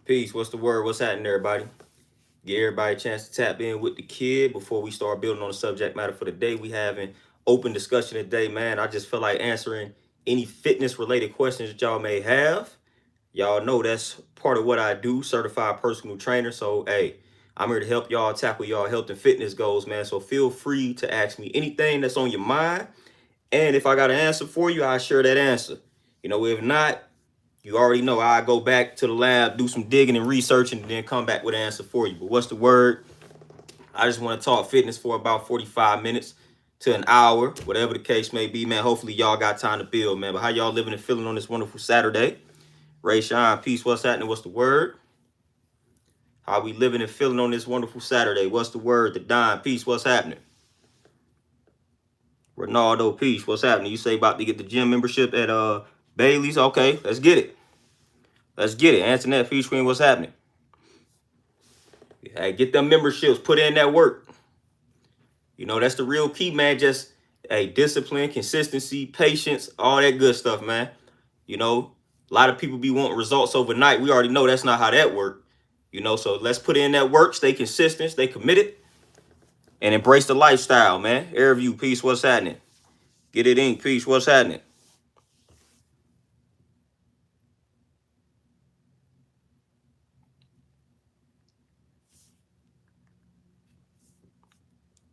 Peace. What's the word? What's happening, everybody? Give everybody a chance to tap in with the kid before we start building on the subject matter for the day. We having open discussion today, man. I just feel like answering any fitness related questions that y'all may have. Y'all know that's part of what I do, certified personal trainer. So, hey, I'm here to help y'all tackle y'all health and fitness goals, man. So feel free to ask me anything that's on your mind. And if I got an answer for you, I share that answer. If not, you already know I go back to the lab, do some digging and researching, and then come back with an answer for you. But what's the word? I just want to talk fitness for about 45 minutes to an hour, whatever the case may be, man. Hopefully y'all got time to build, man. But how y'all living and feeling on this wonderful Saturday? Ray Shine, peace. What's happening? What's the word? How we living and feeling on this wonderful Saturday? What's the word? The Dime, peace. What's happening? Ronaldo, peace. What's happening? You say about to get the gym membership at Bailey's? Okay, let's get it. Let's get it. Antoinette, peace, queen. What's happening? Hey, get them memberships. Put in that work. That's the real key, man. Just discipline, consistency, patience, all that good stuff, man. A lot of people be wanting results overnight. We already know that's not how that works. So let's put in that work, stay consistent, stay committed, and embrace the lifestyle, man. Airview, peace, what's happening? Get it in, peace, what's happening?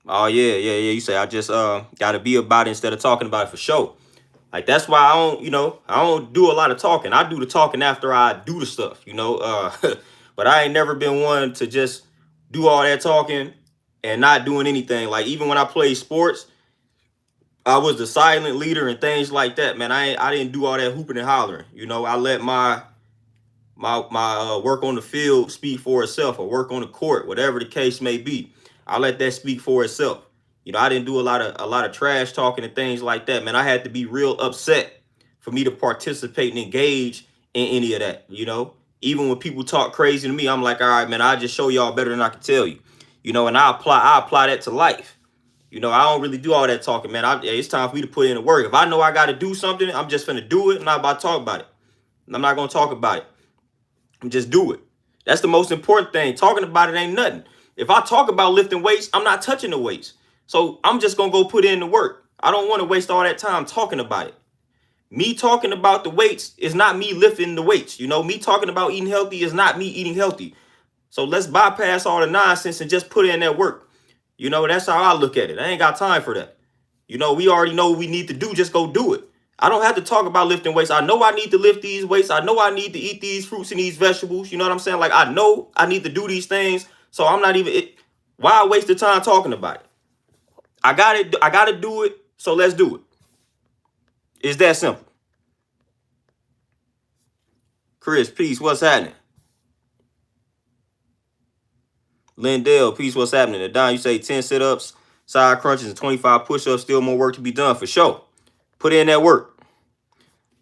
Oh, yeah. You say I just gotta be about it instead of talking about it for sure. Like that's why I don't do a lot of talking. I do the talking after I do the stuff, but I ain't never been one to just do all that talking and not doing anything. Like even when I played sports, I was the silent leader and things like that, man. I didn't do all that hooping and hollering. I let my work on the field speak for itself, or work on the court, whatever the case may be. I let that speak for itself. I didn't do a lot of trash talking and things like that, man. I had to be real upset for me to participate and engage in any of that. Even when people talk crazy to me, I'm like, all right, man, I just show y'all better than I can tell you. And I apply that to life. I don't really do all that talking, man. It's time for me to put in the work. If I know I got to do something, I'm just finna do it. I'm not about to talk about it. I'm not gonna talk about it. Just do it. That's the most important thing. Talking about it ain't nothing. If I talk about lifting weights, I'm not touching the weights. So I'm just going to go put in the work. I don't want to waste all that time talking about it. Me talking about the weights is not me lifting the weights. Me talking about eating healthy is not me eating healthy. So let's bypass all the nonsense and just put in that work. That's how I look at it. I ain't got time for that. We already know what we need to do. Just go do it. I don't have to talk about lifting weights. I know I need to lift these weights. I know I need to eat these fruits and these vegetables. You know what I'm saying? Like, I know I need to do these things. So I'm not even, why waste the time talking about it? I got to do it. So let's do it. It's that simple. Chris, peace. What's happening? Lindell, peace. What's happening? Don, you say 10 sit-ups, side crunches, and 25 push-ups. Still more work to be done for sure. Put in that work.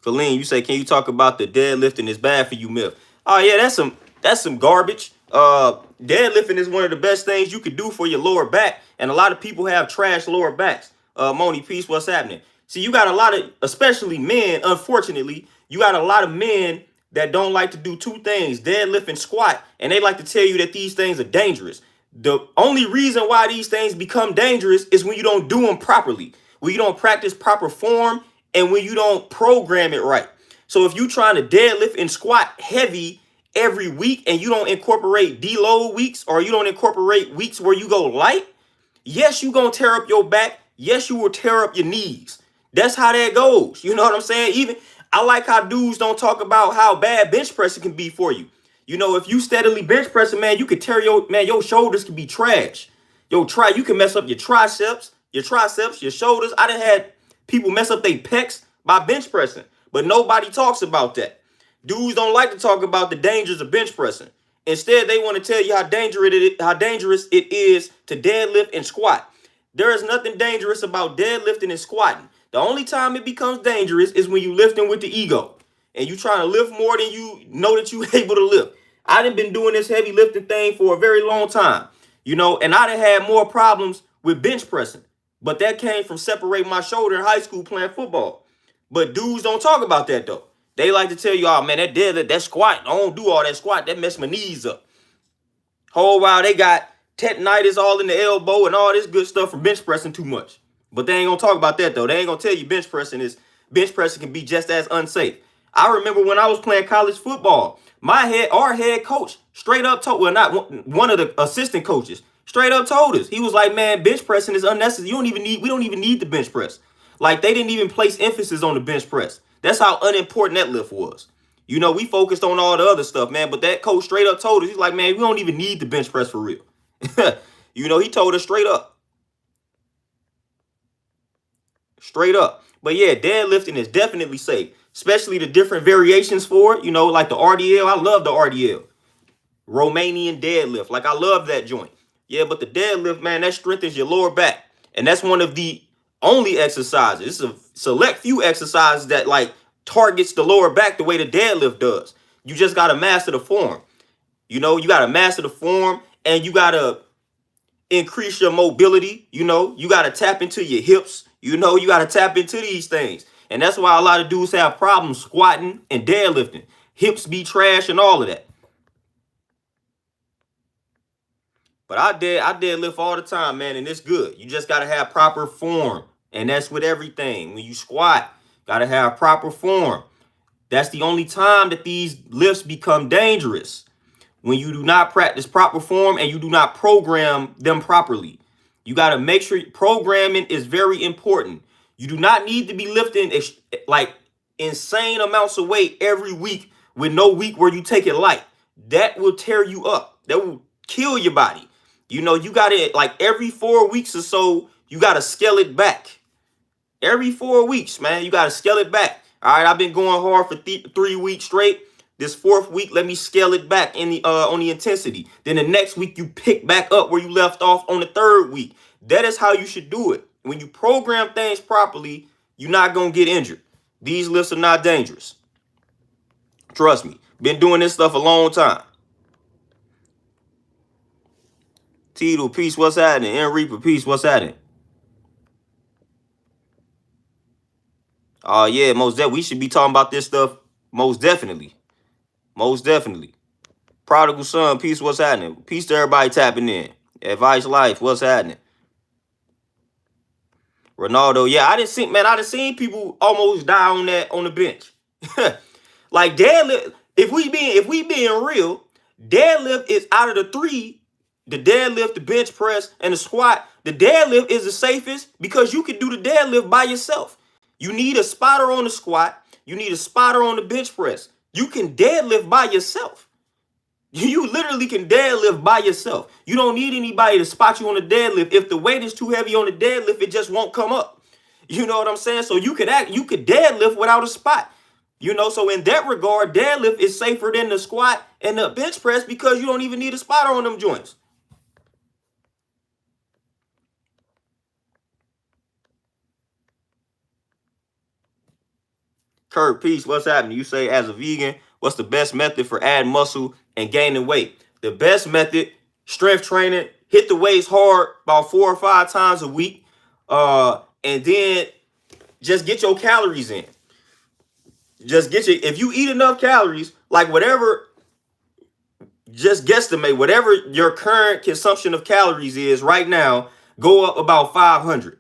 Colleen, you say, can you talk about the deadlifting is bad for you myth? Oh yeah, that's some garbage. Deadlifting is one of the best things you could do for your lower back, and a lot of people have trash lower backs. Moni, peace, what's happening? See, you got a lot of, especially men, unfortunately, you got a lot of men that don't like to do two things, deadlift and squat, and they like to tell you that these things are dangerous. The only reason why these things become dangerous is when you don't do them properly, when you don't practice proper form, and when you don't program it right. So if you trying to deadlift and squat heavy every week and you don't incorporate deload weeks, or you don't incorporate weeks where you go light, yes, you gonna tear up your back. Yes, you will tear up your knees. That's how that goes. You know what I'm saying? Even I like how dudes don't talk about how bad bench pressing can be for you. If you steadily bench pressing, man, you could tear your shoulders can be trash. You can mess up your triceps, your shoulders. I done had people mess up their pecs by bench pressing, but nobody talks about that. Dudes don't like to talk about the dangers of bench pressing. Instead, they want to tell you how dangerous it is to deadlift and squat. There is nothing dangerous about deadlifting and squatting. The only time it becomes dangerous is when you lifting with the ego and you trying to lift more than you know that you able to lift. I done been doing this heavy lifting thing for a very long time, and I done had more problems with bench pressing. But that came from separating my shoulder in high school playing football. But dudes don't talk about that though. They like to tell you, oh man, that deadlift, that squat, I don't do all that squat, that mess my knees up. Whole while they got tendinitis all in the elbow and all this good stuff from bench pressing too much. But they ain't gonna talk about that though. They ain't gonna tell you bench pressing can be just as unsafe. I remember when I was playing college football, our head coach straight up told, well, not one of the assistant coaches, straight up told us. He was like, man, bench pressing is unnecessary. We don't even need the bench press. Like they didn't even place emphasis on the bench press. That's how unimportant that lift was. You know, we focused on all the other stuff, man. But that coach straight up told us, he's like, man, we don't even need the bench press for real. You know, he told us straight up. Straight up. But yeah, deadlifting is definitely safe, especially the different variations for it. You know, like the RDL. I love the RDL. Romanian deadlift. Like, I love that joint. Yeah, but the deadlift, man, that strengthens your lower back. And that's one of the only exercises. It's a select few exercises that, like, targets the lower back the way the deadlift does. You just got to master the form. You know, you got to master the form, and you got to increase your mobility. You know, you got to tap into your hips. You know, you got to tap into these things. And that's why a lot of dudes have problems squatting and deadlifting. Hips be trash and all of that. But I deadlift all the time, man, and it's good. You just got to have proper form. And that's with everything. When you squat, got to have proper form. That's the only time that these lifts become dangerous. When you do not practice proper form and you do not program them properly. You got to make sure programming is very important. You do not need to be lifting like insane amounts of weight every week with no week where you take it light. That will tear you up. That will kill your body. You know, you got to, like, every 4 weeks or so, you got to scale it back. Every 4 weeks, man, you got to scale it back. All right, I've been going hard for 3 weeks straight. This 4th week, let me scale it back in the on the intensity. Then the next week, you pick back up where you left off on the 3rd week. That is how you should do it. When you program things properly, you're not going to get injured. These lifts are not dangerous. Trust me. Been doing this stuff a long time. Tito, peace, what's happening? Enrique, peace, what's happening? Oh, yeah, most definitely. We should be talking about this stuff most definitely. Most definitely. Prodigal son, peace, what's happening? Peace to everybody tapping in. Advice Life, what's happening? Ronaldo, yeah, I done seen people almost die on the bench. Like deadlift, if we being real, deadlift is out of the three, the deadlift, the bench press, and the squat. The deadlift is the safest because you can do the deadlift by yourself. You need a spotter on the squat. You need a spotter on the bench press. You can deadlift by yourself. You literally can deadlift by yourself. You don't need anybody to spot you on the deadlift. If the weight is too heavy on the deadlift, it just won't come up. You know what I'm saying? So you could deadlift without a spot. You know, so in that regard, deadlift is safer than the squat and the bench press because you don't even need a spotter on them joints. Kurt, peace, what's happening? You say, as a vegan, what's the best method for adding muscle and gaining weight? The best method, strength training, hit the weights hard about 4 or 5 times a week. And then just get your calories in. If you eat enough calories, like whatever, just guesstimate whatever your current consumption of calories is right now, go up about 500.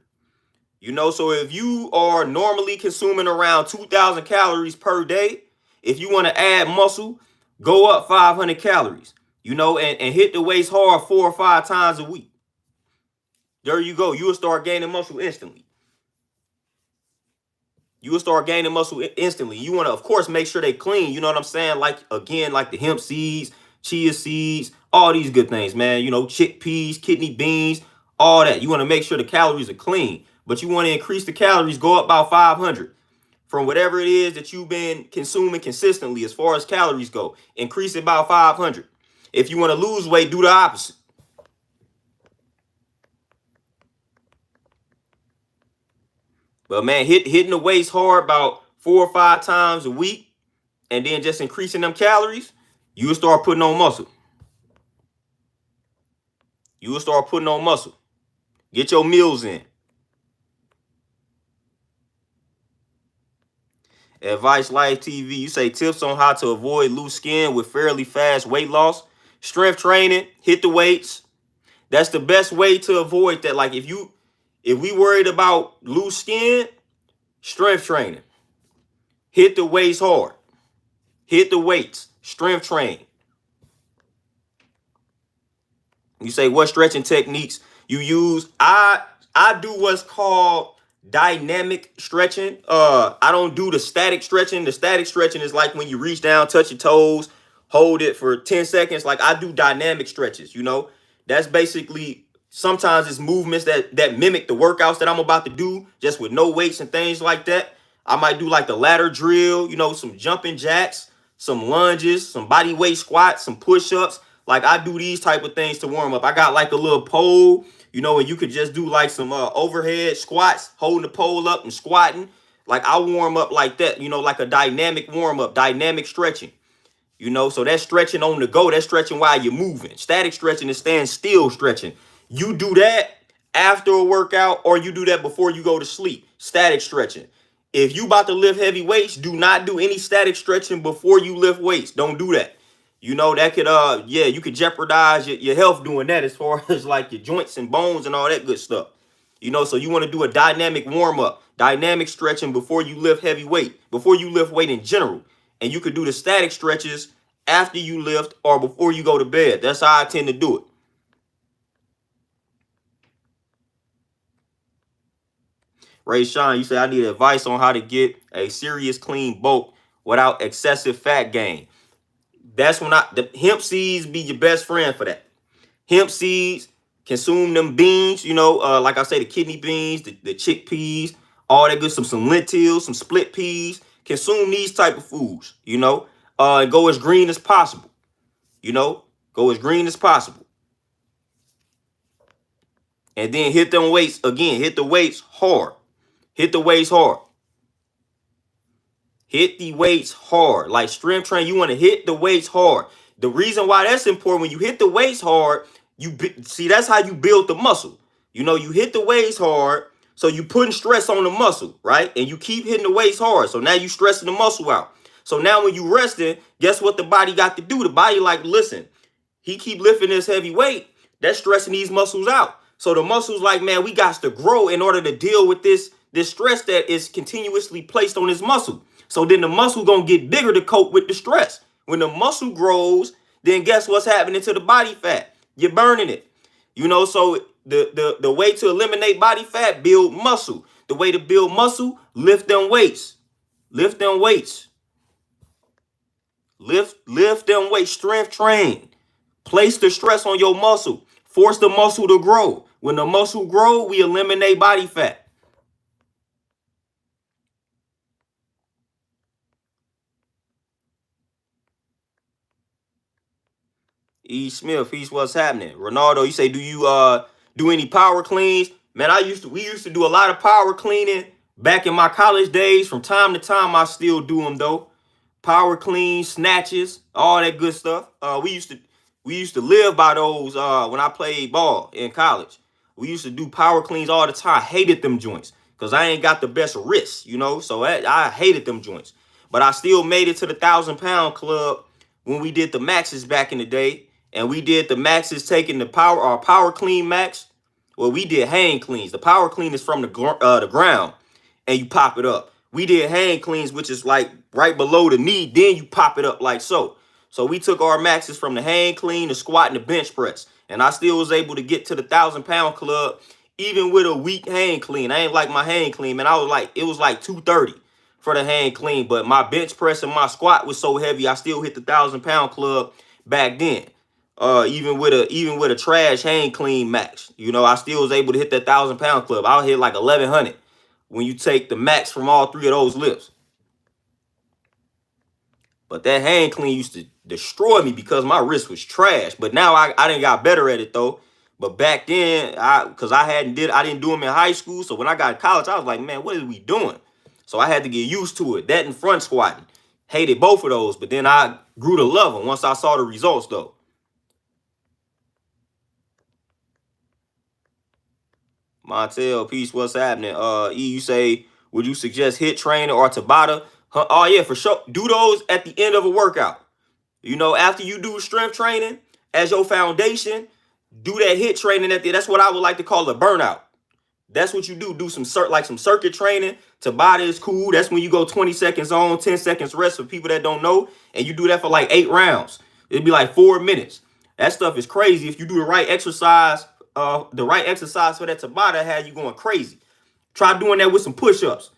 You know, so if you are normally consuming around 2,000 calories per day, if you want to add muscle, go up 500 calories, you know, and hit the weights hard 4 or 5 times a week. There you go. You will start gaining muscle instantly. You will start gaining muscle instantly. You want to, of course, make sure they clean. You know what I'm saying? Like, again, like the hemp seeds, chia seeds, all these good things, man. You know, chickpeas, kidney beans, all that. You want to make sure the calories are clean. But you want to increase the calories, go up about 500 from whatever it is that you've been consuming consistently as far as calories go. Increase it about 500. If you want to lose weight, do the opposite. But man, hitting the weights hard about 4 or 5 times a week and then just increasing them calories, you will start putting on muscle. You will start putting on muscle. Get your meals in. Advice Life TV, you say tips on how to avoid loose skin with fairly fast weight loss. Strength training, hit the weights. That's the best way to avoid that. Like if we worried about loose skin, strength training. Hit the weights hard. Hit the weights. Strength training. You say what stretching techniques you use? I do what's called dynamic stretching. I don't do the static stretching. The static stretching is like when you reach down, touch your toes, hold it for 10 seconds. Like I do dynamic stretches, you know. That's basically sometimes it's movements that mimic the workouts that I'm about to do, just with no weights and things like that. I might do like the ladder drill, you know, some jumping jacks, some lunges, some body weight squats, some push-ups. Like I do these type of things to warm up. I got like a little pole, you know, and you could just do like some overhead squats, holding the pole up and squatting. Like I warm up like that, you know, like a dynamic warm up, dynamic stretching. You know, so that's stretching on the go. That's stretching while you're moving. Static stretching is stand still stretching. You do that after a workout or you do that before you go to sleep. Static stretching. If you about to lift heavy weights, do not do any static stretching before you lift weights. Don't do that. You know, that could, yeah, you could jeopardize your health doing that as far as like your joints and bones and all that good stuff. You know, so you want to do a dynamic warm up, dynamic stretching before you lift heavy weight, before you lift weight in general. And you could do the static stretches after you lift or before you go to bed. That's how I tend to do it. Ray Sean, you say I need advice on how to get a serious clean bulk without excessive fat gain. That's when the hemp seeds be your best friend for that. Hemp seeds, consume them beans, you know, like I say, the kidney beans, the chickpeas, all that good, some lentils, some split peas. Consume these type of foods, you know, and go as green as possible, you know, go as green as possible. And then hit them weights again, hit the weights hard, hit the weights hard. Hit the weights hard. Like strength training, you want to hit the weights hard. The reason why that's important, when you hit the weights hard, see, that's how you build the muscle. You know, you hit the weights hard, so you putting stress on the muscle, right? And you keep hitting the weights hard. So now you stressing the muscle out. So now when you resting, guess what the body got to do? The body like, listen, he keep lifting this heavy weight. That's stressing these muscles out. So the muscles like, man, we got to grow in order to deal with this stress that is continuously placed on this muscle. So then the muscle gonna get bigger to cope with the stress. When the muscle grows, then guess what's happening to the body fat? You're burning it. You know, so the way to eliminate body fat, build muscle. The way to build muscle, lift them weights. Lift them weights. Lift them weights. Strength train. Place the stress on your muscle. Force the muscle to grow. When the muscle grow, we eliminate body fat. E. Smith, he's what's happening. Ronaldo, you say, do you do any power cleans? Man, we used to do a lot of power cleaning back in my college days. From time to time, I still do them though. Power clean, snatches, all that good stuff. We used to live by those when I played ball in college. We used to do power cleans all the time. Hated them joints because I ain't got the best wrists, you know. So I hated them joints, but I still made it to the 1,000-pound club when we did the maxes back in the day. And we did the maxes taking the power clean max. Well, we did hang cleans. The power clean is from the ground and you pop it up. We did hang cleans, which is like right below the knee. Then you pop it up like so. So we took our maxes from the hang clean, the squat, and the bench press. And I still was able to get to the 1,000-pound club, even with a weak hang clean. I ain't like my hang clean, man. It was like 230 for the hang clean. But my bench press and my squat was so heavy, I still hit the 1,000-pound club back then. Even with a trash hang clean max, you know, I still was able to hit that 1,000-pound club. I'll hit like 1,100 when you take the max from all three of those lifts. But that hang clean used to destroy me because my wrist was trash. But now I didn't got better at it though. But back then, because I didn't do them in high school. So when I got to college, I was like, man, what are we doing? So I had to get used to it. That and front squatting. Hated both of those. But then I grew to love them once I saw the results though. Montel, peace, what's happening? E, you say, would you suggest HIIT training or Tabata Oh yeah, for sure. Do those at the end of a workout. You know, after you do strength training as your foundation, do that HIIT training at the. That's what I would like to call a burnout. That's what you do. Do some some circuit training. Tabata is cool. That's when you go 20 seconds on, 10 seconds rest for people that don't know. And you do that for like 8 rounds. It'd be like 4 minutes. That stuff is crazy. If you do the right exercise for that Tabata had you going crazy. Try doing that with some push-ups.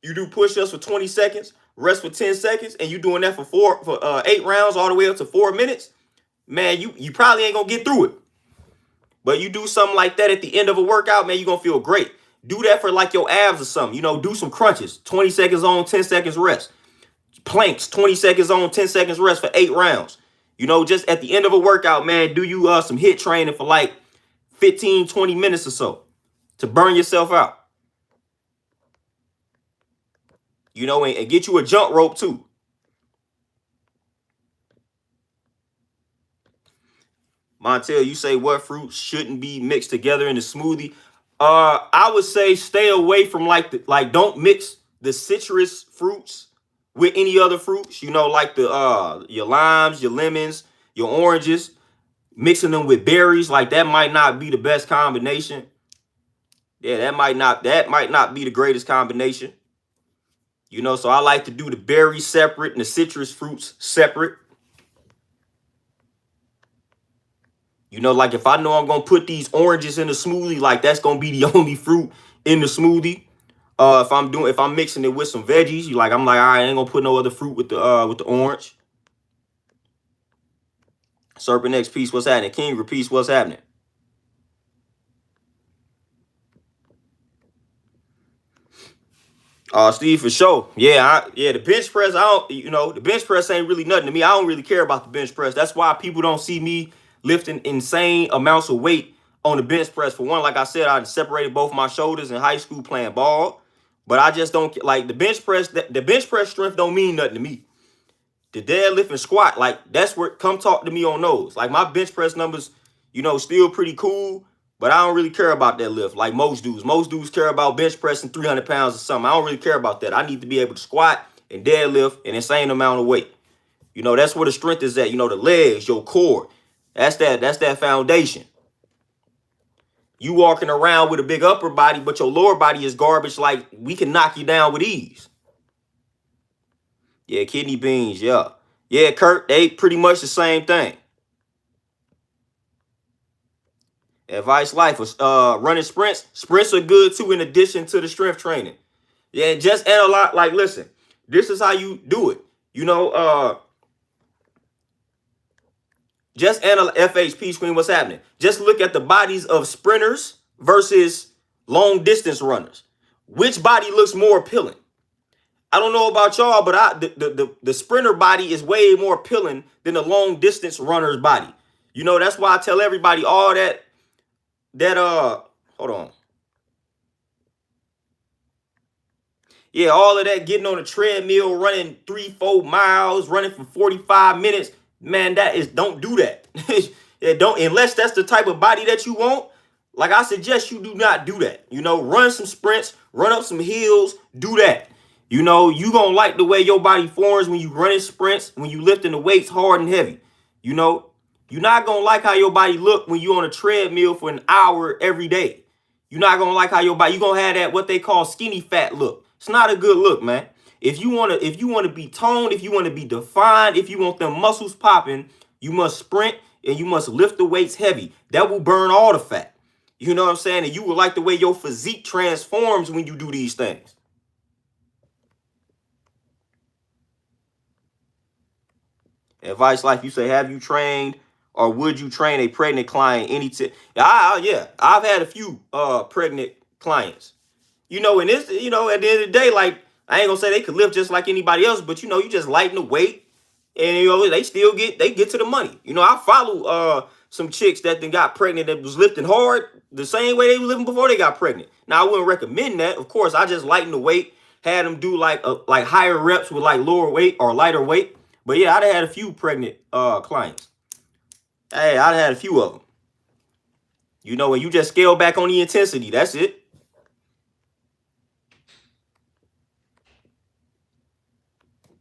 You do push-ups for 20 seconds, rest for 10 seconds, and you doing that for 8 rounds all the way up to 4 minutes. Man, you probably ain't gonna get through it. But you do something like that at the end of a workout, man, you're going to feel great. Do that for like your abs or something. You know, do some crunches. 20 seconds on, 10 seconds rest. Planks, 20 seconds on, 10 seconds rest for 8 rounds. You know, just at the end of a workout, man, do you some HIIT training for like 15, 20 minutes or so to burn yourself out. You know, and get you a jump rope too. Montel, you say what fruits shouldn't be mixed together in the smoothie? I would say stay away from don't mix the citrus fruits with any other fruits. You know, like the your limes, your lemons, your oranges. Mixing them with berries, like that might not be the best combination. Yeah, that might not be the greatest combination. You know, so I like to do the berries separate and the citrus fruits separate. You know, like if I know I'm gonna put these oranges in the smoothie, like that's gonna be the only fruit in the smoothie. If I'm mixing it with some veggies, I'm like, all right, I ain't gonna put no other fruit with the orange. Serpent X, peace, what's happening? King, repeats, what's happening? Steve, for sure. Yeah, the bench press, the bench press ain't really nothing to me. I don't really care about the bench press. That's why people don't see me lifting insane amounts of weight on the bench press. For one, like I said, I separated both my shoulders in high school playing ball. But I just don't like the bench press. The bench press strength don't mean nothing to me. The deadlift and squat, like that's where come talk to me on those. Like my bench press numbers, still pretty cool. But I don't really care about that lift like most dudes. Most dudes care about bench pressing 300 pounds or something. I don't really care about that. I need to be able to squat and deadlift an insane amount of weight. That's where the strength is at. The legs, your core. That's that foundation. You walking around with a big upper body, but your lower body is garbage. Like we can knock you down with ease. Yeah, kidney beans. Yeah. Yeah, Kurt, they pretty much the same thing. Advice life was running sprints. Sprints are good too, in addition to the strength training. Yeah, and just analyze. Like, listen, this is how you do it. Just analyze. FHP screen. What's happening? Just look at the bodies of sprinters versus long distance runners. Which body looks more appealing? I don't know about y'all, but the sprinter body is way more appealing than the long distance runner's body. That's why I tell everybody all that hold on. Yeah, all of that getting on a treadmill, running 3-4 miles, running for 45 minutes. Man, don't do that. Yeah, don't, unless that's the type of body that you want. Like I suggest you do not do that. Run some sprints, run up some hills, do that. You gonna like the way your body forms when you running sprints, when you lifting the weights hard and heavy. You're not gonna like how your body look when you on a treadmill for an hour every day. You're not gonna like how your body, you're gonna have that what they call skinny fat look. It's not a good look, man. If you wanna be toned, if you wanna be defined, if you want them muscles popping, you must sprint and you must lift the weights heavy. That will burn all the fat. You know what I'm saying? And you will like the way your physique transforms when you do these things. Advice life, you say, have you trained or would you train a pregnant client yeah, I've had a few pregnant clients. And this, at the end of the day, like I ain't gonna say they could lift just like anybody else, but you just lighten the weight and they still get to the money. I follow some chicks that then got pregnant that was lifting hard the same way they were living before they got pregnant. Now I wouldn't recommend that. Of course, I just lighten the weight, had them do like higher reps with like lower weight or lighter weight. But yeah, I'd had a few pregnant clients. Hey, I'd had a few of them. And you just scale back on the intensity. That's it.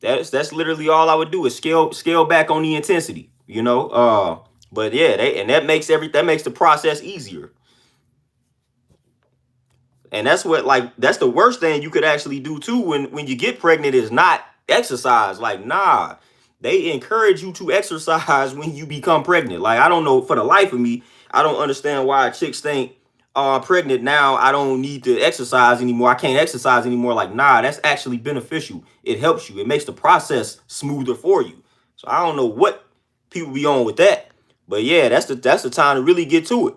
That's literally all I would do is scale back on the intensity, you know. But yeah, that makes the process easier. And that's what, like, that's the worst thing you could actually do too when you get pregnant is not exercise. Like, nah, they encourage you to exercise when you become pregnant. Like, I don't know, for the life of me, I don't understand why chicks think, oh, I'm pregnant now, I don't need to exercise anymore, I can't exercise anymore. Like, nah, that's actually beneficial. It helps you. It makes the process smoother for you. So I don't know what people be on with that. But yeah, that's the time to really get to it.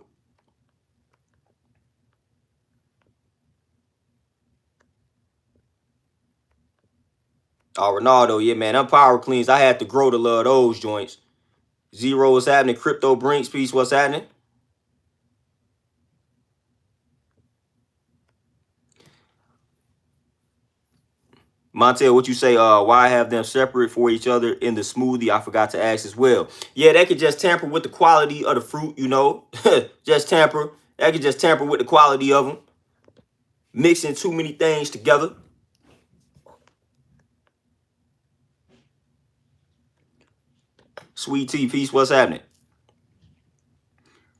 Oh, Ronaldo, yeah, man, them power cleans, I had to grow to love those joints. Zero, what's happening? Crypto Brinks, peace, what's happening? Montel, what you say? Why have them separate for each other in the smoothie? I forgot to ask as well. Yeah, that could just tamper with the quality of the fruit, you know. Just tamper. That could just tamper with the quality of them. Mixing too many things together. Sweet tea, peace, what's happening?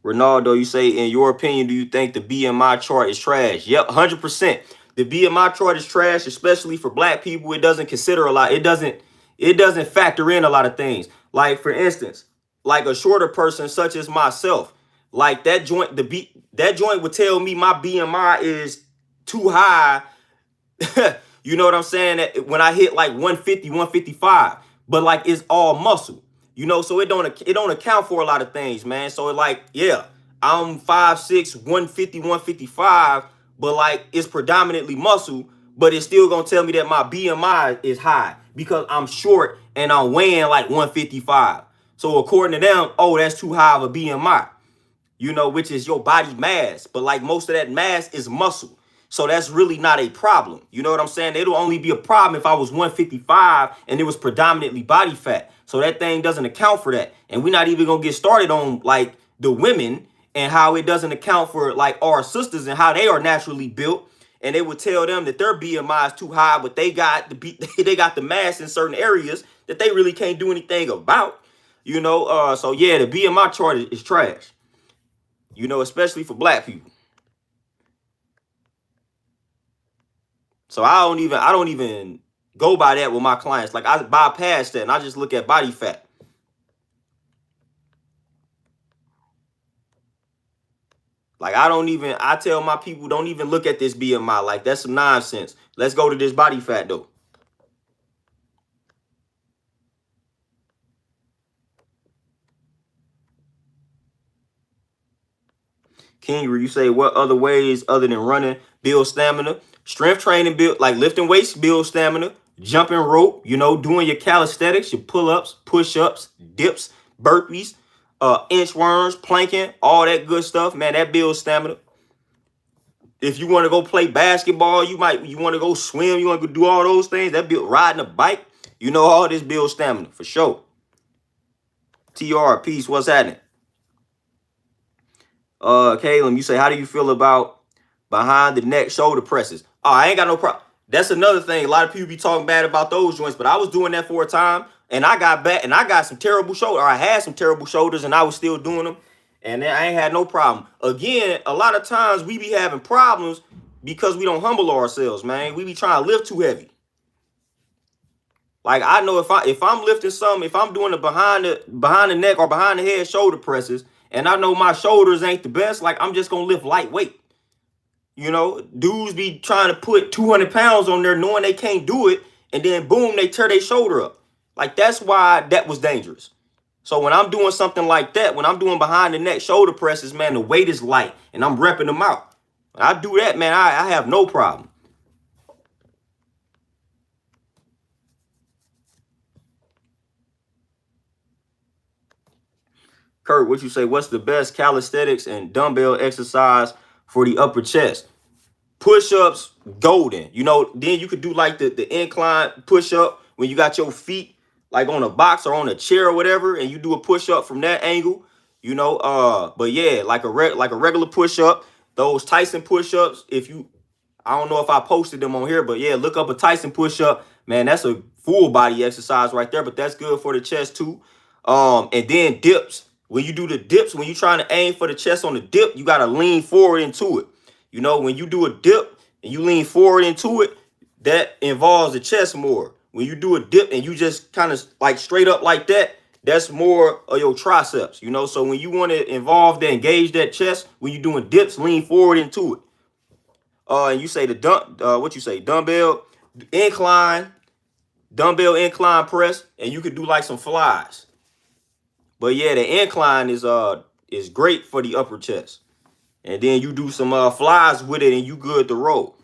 Ronaldo, you say, in your opinion, do you think the BMI chart is trash? Yep, 100%. The BMI chart is trash, especially for black people. It doesn't consider a lot. It doesn't factor in a lot of things. Like, for instance, like a shorter person such as myself, like that joint would tell me my BMI is too high. You know what I'm saying? When I hit like 150, 155, but like it's all muscle, you know, so it don't account for a lot of things, man. So like, yeah, I'm 5'6", 150, 155, but like it's predominantly muscle, but it's still gonna tell me that my BMI is high because I'm short and I'm weighing like 155. So according to them, oh, that's too high of a BMI, you know, which is your body mass. But like most of that mass is muscle. So that's really not a problem. You know what I'm saying? It'll only be a problem if I was 155 and it was predominantly body fat. So that thing doesn't account for that. And we're not even going to get started on like the women and how it doesn't account for like our sisters and how they are naturally built. And they would tell them that their BMI is too high, but they got they got the mass in certain areas that they really can't do anything about. You know, so yeah, the BMI chart is trash. You know, especially for black people. So I don't even go by that with my clients. Like, I bypass that and I just look at body fat. Like, I tell my people, don't even look at this BMI. Like, that's some nonsense. Let's go to this body fat though. Kingery, you say, what other ways other than running build stamina? Strength training build, like lifting weights, build stamina. Jumping rope, you know, doing your calisthenics, your pull-ups, push-ups, dips, burpees, inchworms, planking, all that good stuff, man, that builds stamina. If you want to go play basketball, you want to go swim, you want to go do all those things, that build riding a bike, you know, all this builds stamina for sure. TR, peace, what's happening? Caleb, you say, how do you feel about behind the neck shoulder presses? Oh, I ain't got no problem. That's another thing. A lot of people be talking bad about those joints, but I was doing that for a time and I got back and I got some terrible shoulders. I had some terrible shoulders and I was still doing them. And I ain't had no problem. Again, a lot of times we be having problems because we don't humble ourselves, man. We be trying to lift too heavy. Like, I know if I'm lifting something, if I'm doing the behind the neck or behind the head shoulder presses, and I know my shoulders ain't the best, like, I'm just gonna lift lightweight. You know, dudes be trying to put 200 pounds on there knowing they can't do it, and then boom, they tear their shoulder up. Like, that's why that was dangerous. So when I'm doing something like that, when I'm doing behind the neck shoulder presses, man, the weight is light and I'm repping them out. When I do that, man, I have no problem. Kurt, what you say? What's the best calisthenics and dumbbell exercise for the upper chest? Push-ups, golden. You know, then you could do like the incline push-up when you got your feet like on a box or on a chair or whatever, and you do a push-up from that angle, you know. But yeah, like a regular push-up, those Tyson push-ups, I don't know if I posted them on here, but yeah, look up a Tyson push-up. Man, that's a full body exercise right there, but that's good for the chest too. And then dips. When you do the dips, when you're trying to aim for the chest on the dip, you got to lean forward into it. You know, when you do a dip and you lean forward into it, that involves the chest more. When you do a dip and you just kind of like straight up like that, that's more of your triceps, you know. So when you want to involve that, engage that chest, when you're doing dips, lean forward into it. And you say what you say, dumbbell incline press, and you could do like some flies. But yeah, the incline is great for the upper chest. And then you do some flies with it and you good to roll.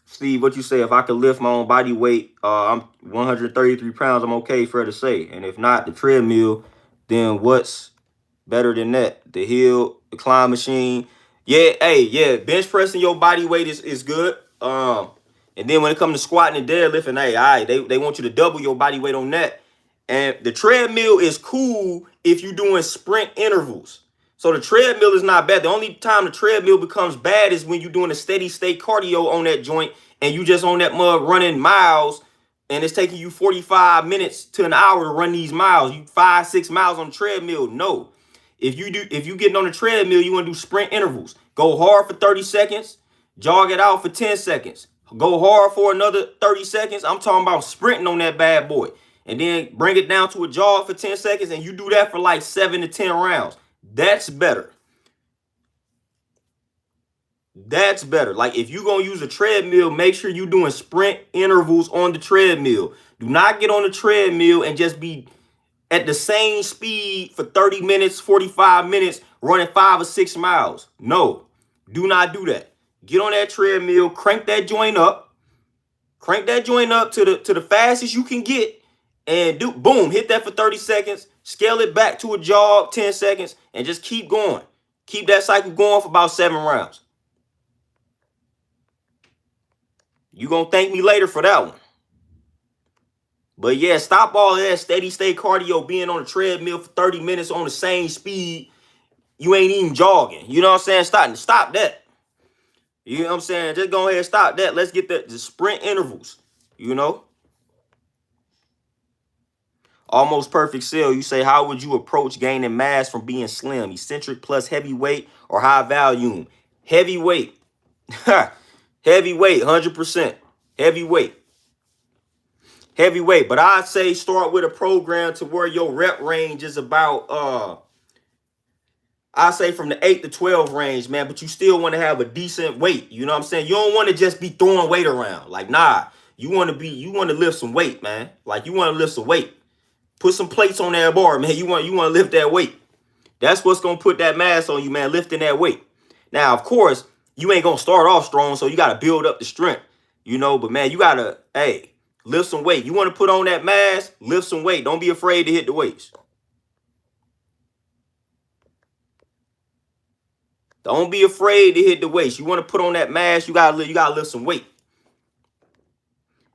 Steve, what you say? If I could lift my own body weight, I'm 133 pounds, I'm okay, fair to say. And if not, the treadmill, then what's better than that? The hill, the climb machine. Yeah, hey, yeah, bench pressing your body weight is good. And then when it comes to squatting and deadlifting, hey, all right, they want you to double your body weight on that. And the treadmill is cool if you're doing sprint intervals. So the treadmill is not bad. The only time the treadmill becomes bad is when you're doing a steady state cardio on that joint and you just on that mug running miles and it's taking you 45 minutes to an hour to run these miles. You 5-6 miles on the treadmill. No. If you getting on the treadmill, you want to do sprint intervals. Go hard for 30 seconds, jog it out for 10 seconds. Go hard for another 30 seconds. I'm talking about sprinting on that bad boy. And then bring it down to a jog for 10 seconds and you do that for like 7 to 10 rounds. That's better. That's better. Like if you're going to use a treadmill, make sure you're doing sprint intervals on the treadmill. Do not get on the treadmill and just be at the same speed for 30 minutes, 45 minutes, running 5 or 6 miles. No, do not do that. Get on that treadmill, crank that joint up. Crank that joint up to the fastest you can get. And boom, hit that for 30 seconds, scale it back to a jog, 10 seconds, and just keep going. Keep that cycle going for about 7 rounds. You're going to thank me later for that one. But yeah, stop all that steady state cardio, being on the treadmill for 30 minutes on the same speed. You ain't even jogging. You know what I'm saying? Stop that. You know what I'm saying? Just go ahead and stop that. Let's get the sprint intervals, you know? Almost perfect sale. You say, how would you approach gaining mass from being slim? Eccentric plus heavyweight or high volume? Heavyweight. Heavyweight, 100%. Heavyweight. Heavyweight. But I'd say start with a program to where your rep range is about, I say from the 8 to 12 range, man. But you still want to have a decent weight. You know what I'm saying? You don't want to just be throwing weight around. Like, nah. You want to lift some weight, man. Like, you want to lift some weight. Put some plates on that bar, man. You want to lift that weight. That's what's going to put that mass on you, man, lifting that weight. Now, of course, you ain't going to start off strong, so you got to build up the strength, you know. But, man, you got to, hey, lift some weight. You want to put on that mass, lift some weight. Don't be afraid to hit the weights. Don't be afraid to hit the weights. You want to put on that mass, you got to lift some weight.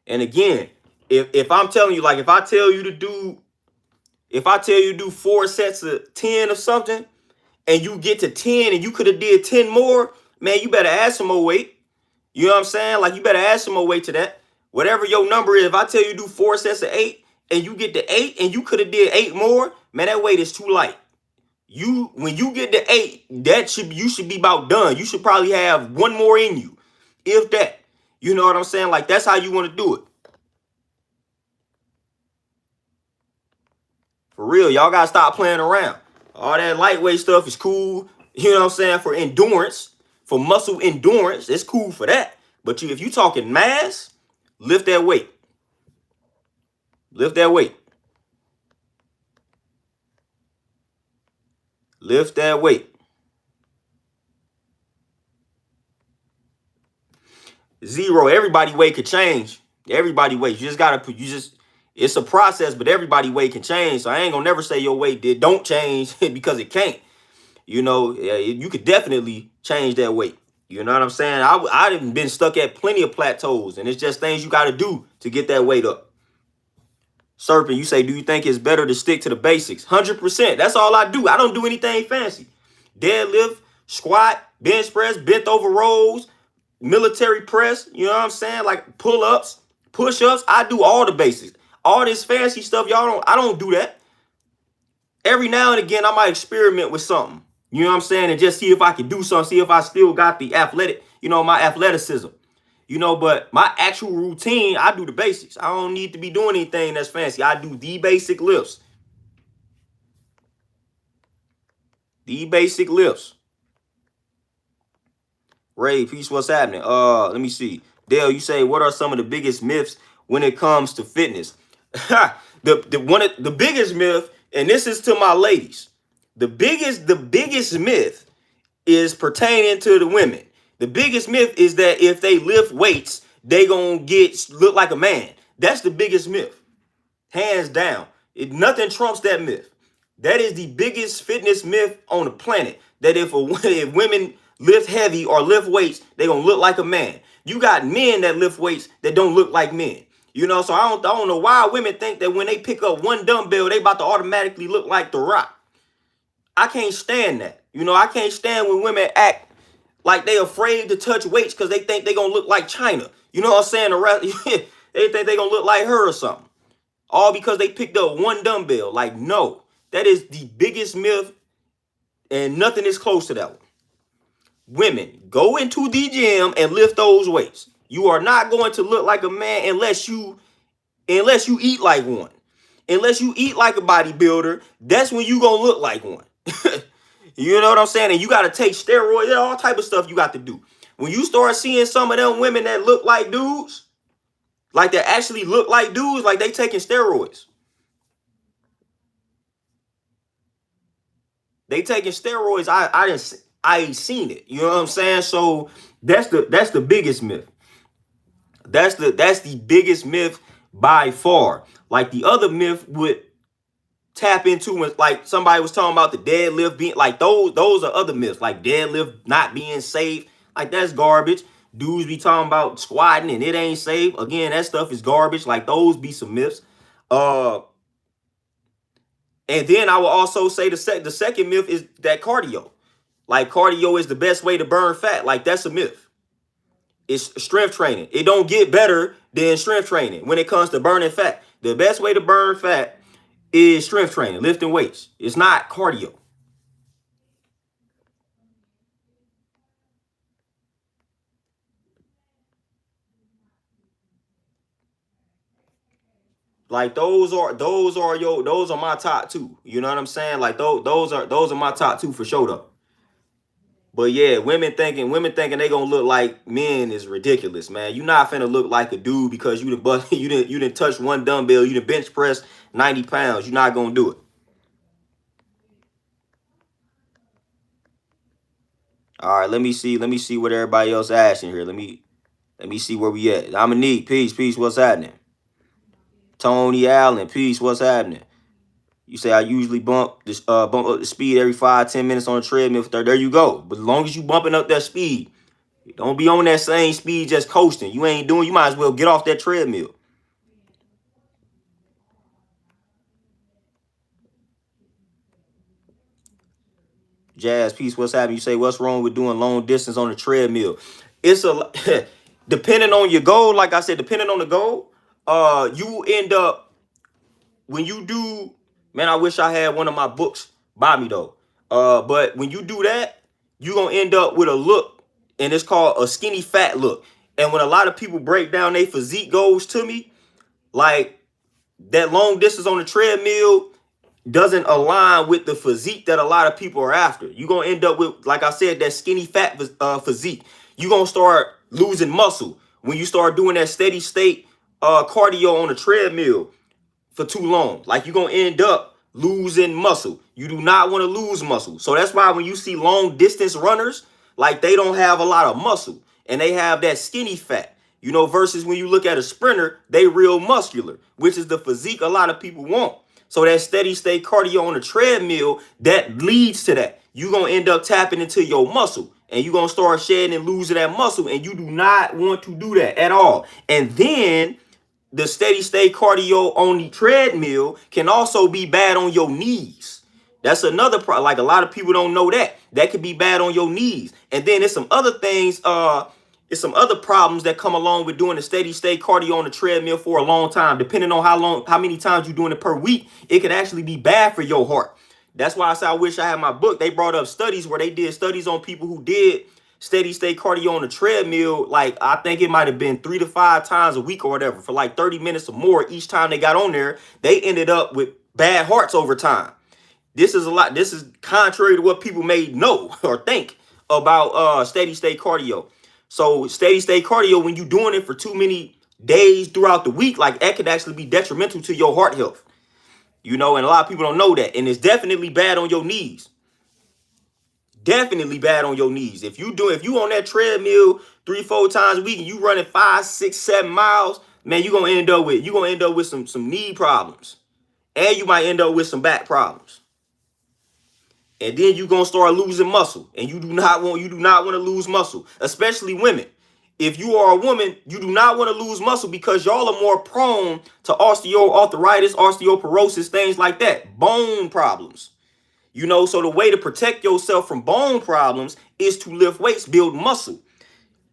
And, again, if I'm telling you, like, if I tell you to do 4 sets of 10 or something, and you get to 10 and you could have did 10 more, man, you better add some more weight. You know what I'm saying? Like, you better add some more weight to that. Whatever your number is, if I tell you do 4 sets of 8 and you get to 8 and you could have did 8 more, man, that weight is too light. When you get to 8, you should be about done. You should probably have 1 more in you, if that. You know what I'm saying? Like, that's how you want to do it. For real, y'all got to stop playing around. All that lightweight stuff is cool, you know what I'm saying, for endurance, for muscle endurance. It's cool for that. But if you talking mass, lift that weight. Lift that weight. Lift that weight. Zero. Everybody weight could change. Everybody weight. You just got to it's a process, but everybody weight can change. So I ain't gonna never say your weight don't change because it can't. You know, you could definitely change that weight. You know what I'm saying? I've been stuck at plenty of plateaus, and it's just things you got to do to get that weight up. Serpent, you say, do you think it's better to stick to the basics? 100%. That's all I do. I don't do anything fancy. Deadlift, squat, bench press, bent over rows, military press, you know what I'm saying? Like pull-ups, push-ups. I do all the basics. All this fancy stuff, I don't do that. Every now and again, I might experiment with something. You know what I'm saying? And just see if I can do something, see if I still got the athletic, my athleticism. But my actual routine, I do the basics. I don't need to be doing anything that's fancy. I do the basic lifts. The basic lifts. Ray, peace, what's happening? Let me see. Dale, you say, what are some of the biggest myths when it comes to fitness? the biggest myth, and this is to my ladies. The biggest myth is pertaining to the women. The biggest myth is that if they lift weights, they gonna look like a man. That's the biggest myth, hands down. Nothing trumps that myth. That is the biggest fitness myth on the planet. That if women lift heavy or lift weights, they gonna look like a man. You got men that lift weights that don't look like men. So I don't know why women think that when they pick up one dumbbell, they about to automatically look like The Rock. I can't stand that. I can't stand when women act like they afraid to touch weights because they think they gonna look like China. You know what I'm saying? They think they gonna look like her or something. All because they picked up one dumbbell. Like, no. That is the biggest myth, and nothing is close to that one. Women, go into the gym and lift those weights. You are not going to look like a man unless you eat like one. Unless you eat like a bodybuilder, that's when you gonna look like one. You know what I'm saying? And you got to take steroids, all type of stuff you got to do. When you start seeing some of them women that look like dudes, like they actually look like dudes, like they taking steroids. They taking steroids. I ain't seen it. You know what I'm saying? So that's the biggest myth. That's the biggest myth by far. Like the other myth would tap into when like somebody was talking about the deadlift being like those are other myths, like deadlift not being safe. Like that's garbage. Dudes be talking about squatting and it ain't safe. Again, that stuff is garbage. Like those be some myths. And then I will also say the second myth is that cardio. Like cardio is the best way to burn fat. Like that's a myth. It's strength training. It don't get better than strength training when it comes to burning fat. The best way to burn fat is strength training, lifting weights. It's not cardio. Like those are my top two. You know what I'm saying? Like those are my top two for sure though. But yeah, women thinking they gonna look like men is ridiculous, man. You not finna look like a dude because you didn't touch one dumbbell, you didn't bench press 90 pounds. You're not gonna do it. All right, let me see what everybody else asking here. Let me see where we at. Dominique, peace, what's happening? Tony Allen, peace, what's happening? You say I usually bump up the speed every 5-10 minutes on the treadmill. There you go. But as long as you bumping up that speed, don't be on that same speed just coasting. You might as well get off that treadmill. Jazz, peace, what's happening? You say, what's wrong with doing long distance on the treadmill? It's depending on your goal, like I said, depending on the goal, you end up, when you do, man, I wish I had one of my books by me though. But when you do that, you're going to end up with a look, and it's called a skinny fat look. And when a lot of people break down their physique goals to me, like that long distance on the treadmill doesn't align with the physique that a lot of people are after. You're going to end up with, like I said, that skinny fat physique. You're going to start losing muscle when you start doing that steady state cardio on the treadmill for too long. Like you're going to end up losing muscle. You do not want to lose muscle. So that's why when you see long distance runners, like they don't have a lot of muscle and they have that skinny fat, versus when you look at a sprinter, they real muscular, which is the physique a lot of people want. So that steady state cardio on the treadmill, that leads to that. You're going to end up tapping into your muscle and you're going to start shedding and losing that muscle. And you do not want to do that at all. And then the steady state cardio on the treadmill can also be bad on your knees. That's another problem. Like a lot of people don't know that. That could be bad on your knees. And then there's some other things It's some other problems that come along with doing a steady state cardio on the treadmill for a long time. Depending on how many times you're doing it per week, it could actually be bad for your heart. That's why I said I wish I had my book. They brought up studies where they did studies on people who did steady state cardio on the treadmill. Like, I think it might have been 3 to 5 times a week or whatever for like 30 minutes or more each time they got on there. They ended up with bad hearts over time. This is contrary to what people may know or think about steady state cardio. So steady state cardio, when you're doing it for too many days throughout the week, like, that could actually be detrimental to your heart health. You know, and a lot of people don't know that. And it's definitely bad on your knees. Definitely bad on your knees. If you on that treadmill 3-4 times a week and you running 5, 6, 7 miles, man, you're gonna end up with some knee problems. And you might end up with some back problems. And then you're gonna start losing muscle. And you do not want to lose muscle, especially women. If you are a woman, you do not want to lose muscle because y'all are more prone to osteoarthritis, osteoporosis, things like that, bone problems. You know, so the way to protect yourself from bone problems is to lift weights, build muscle.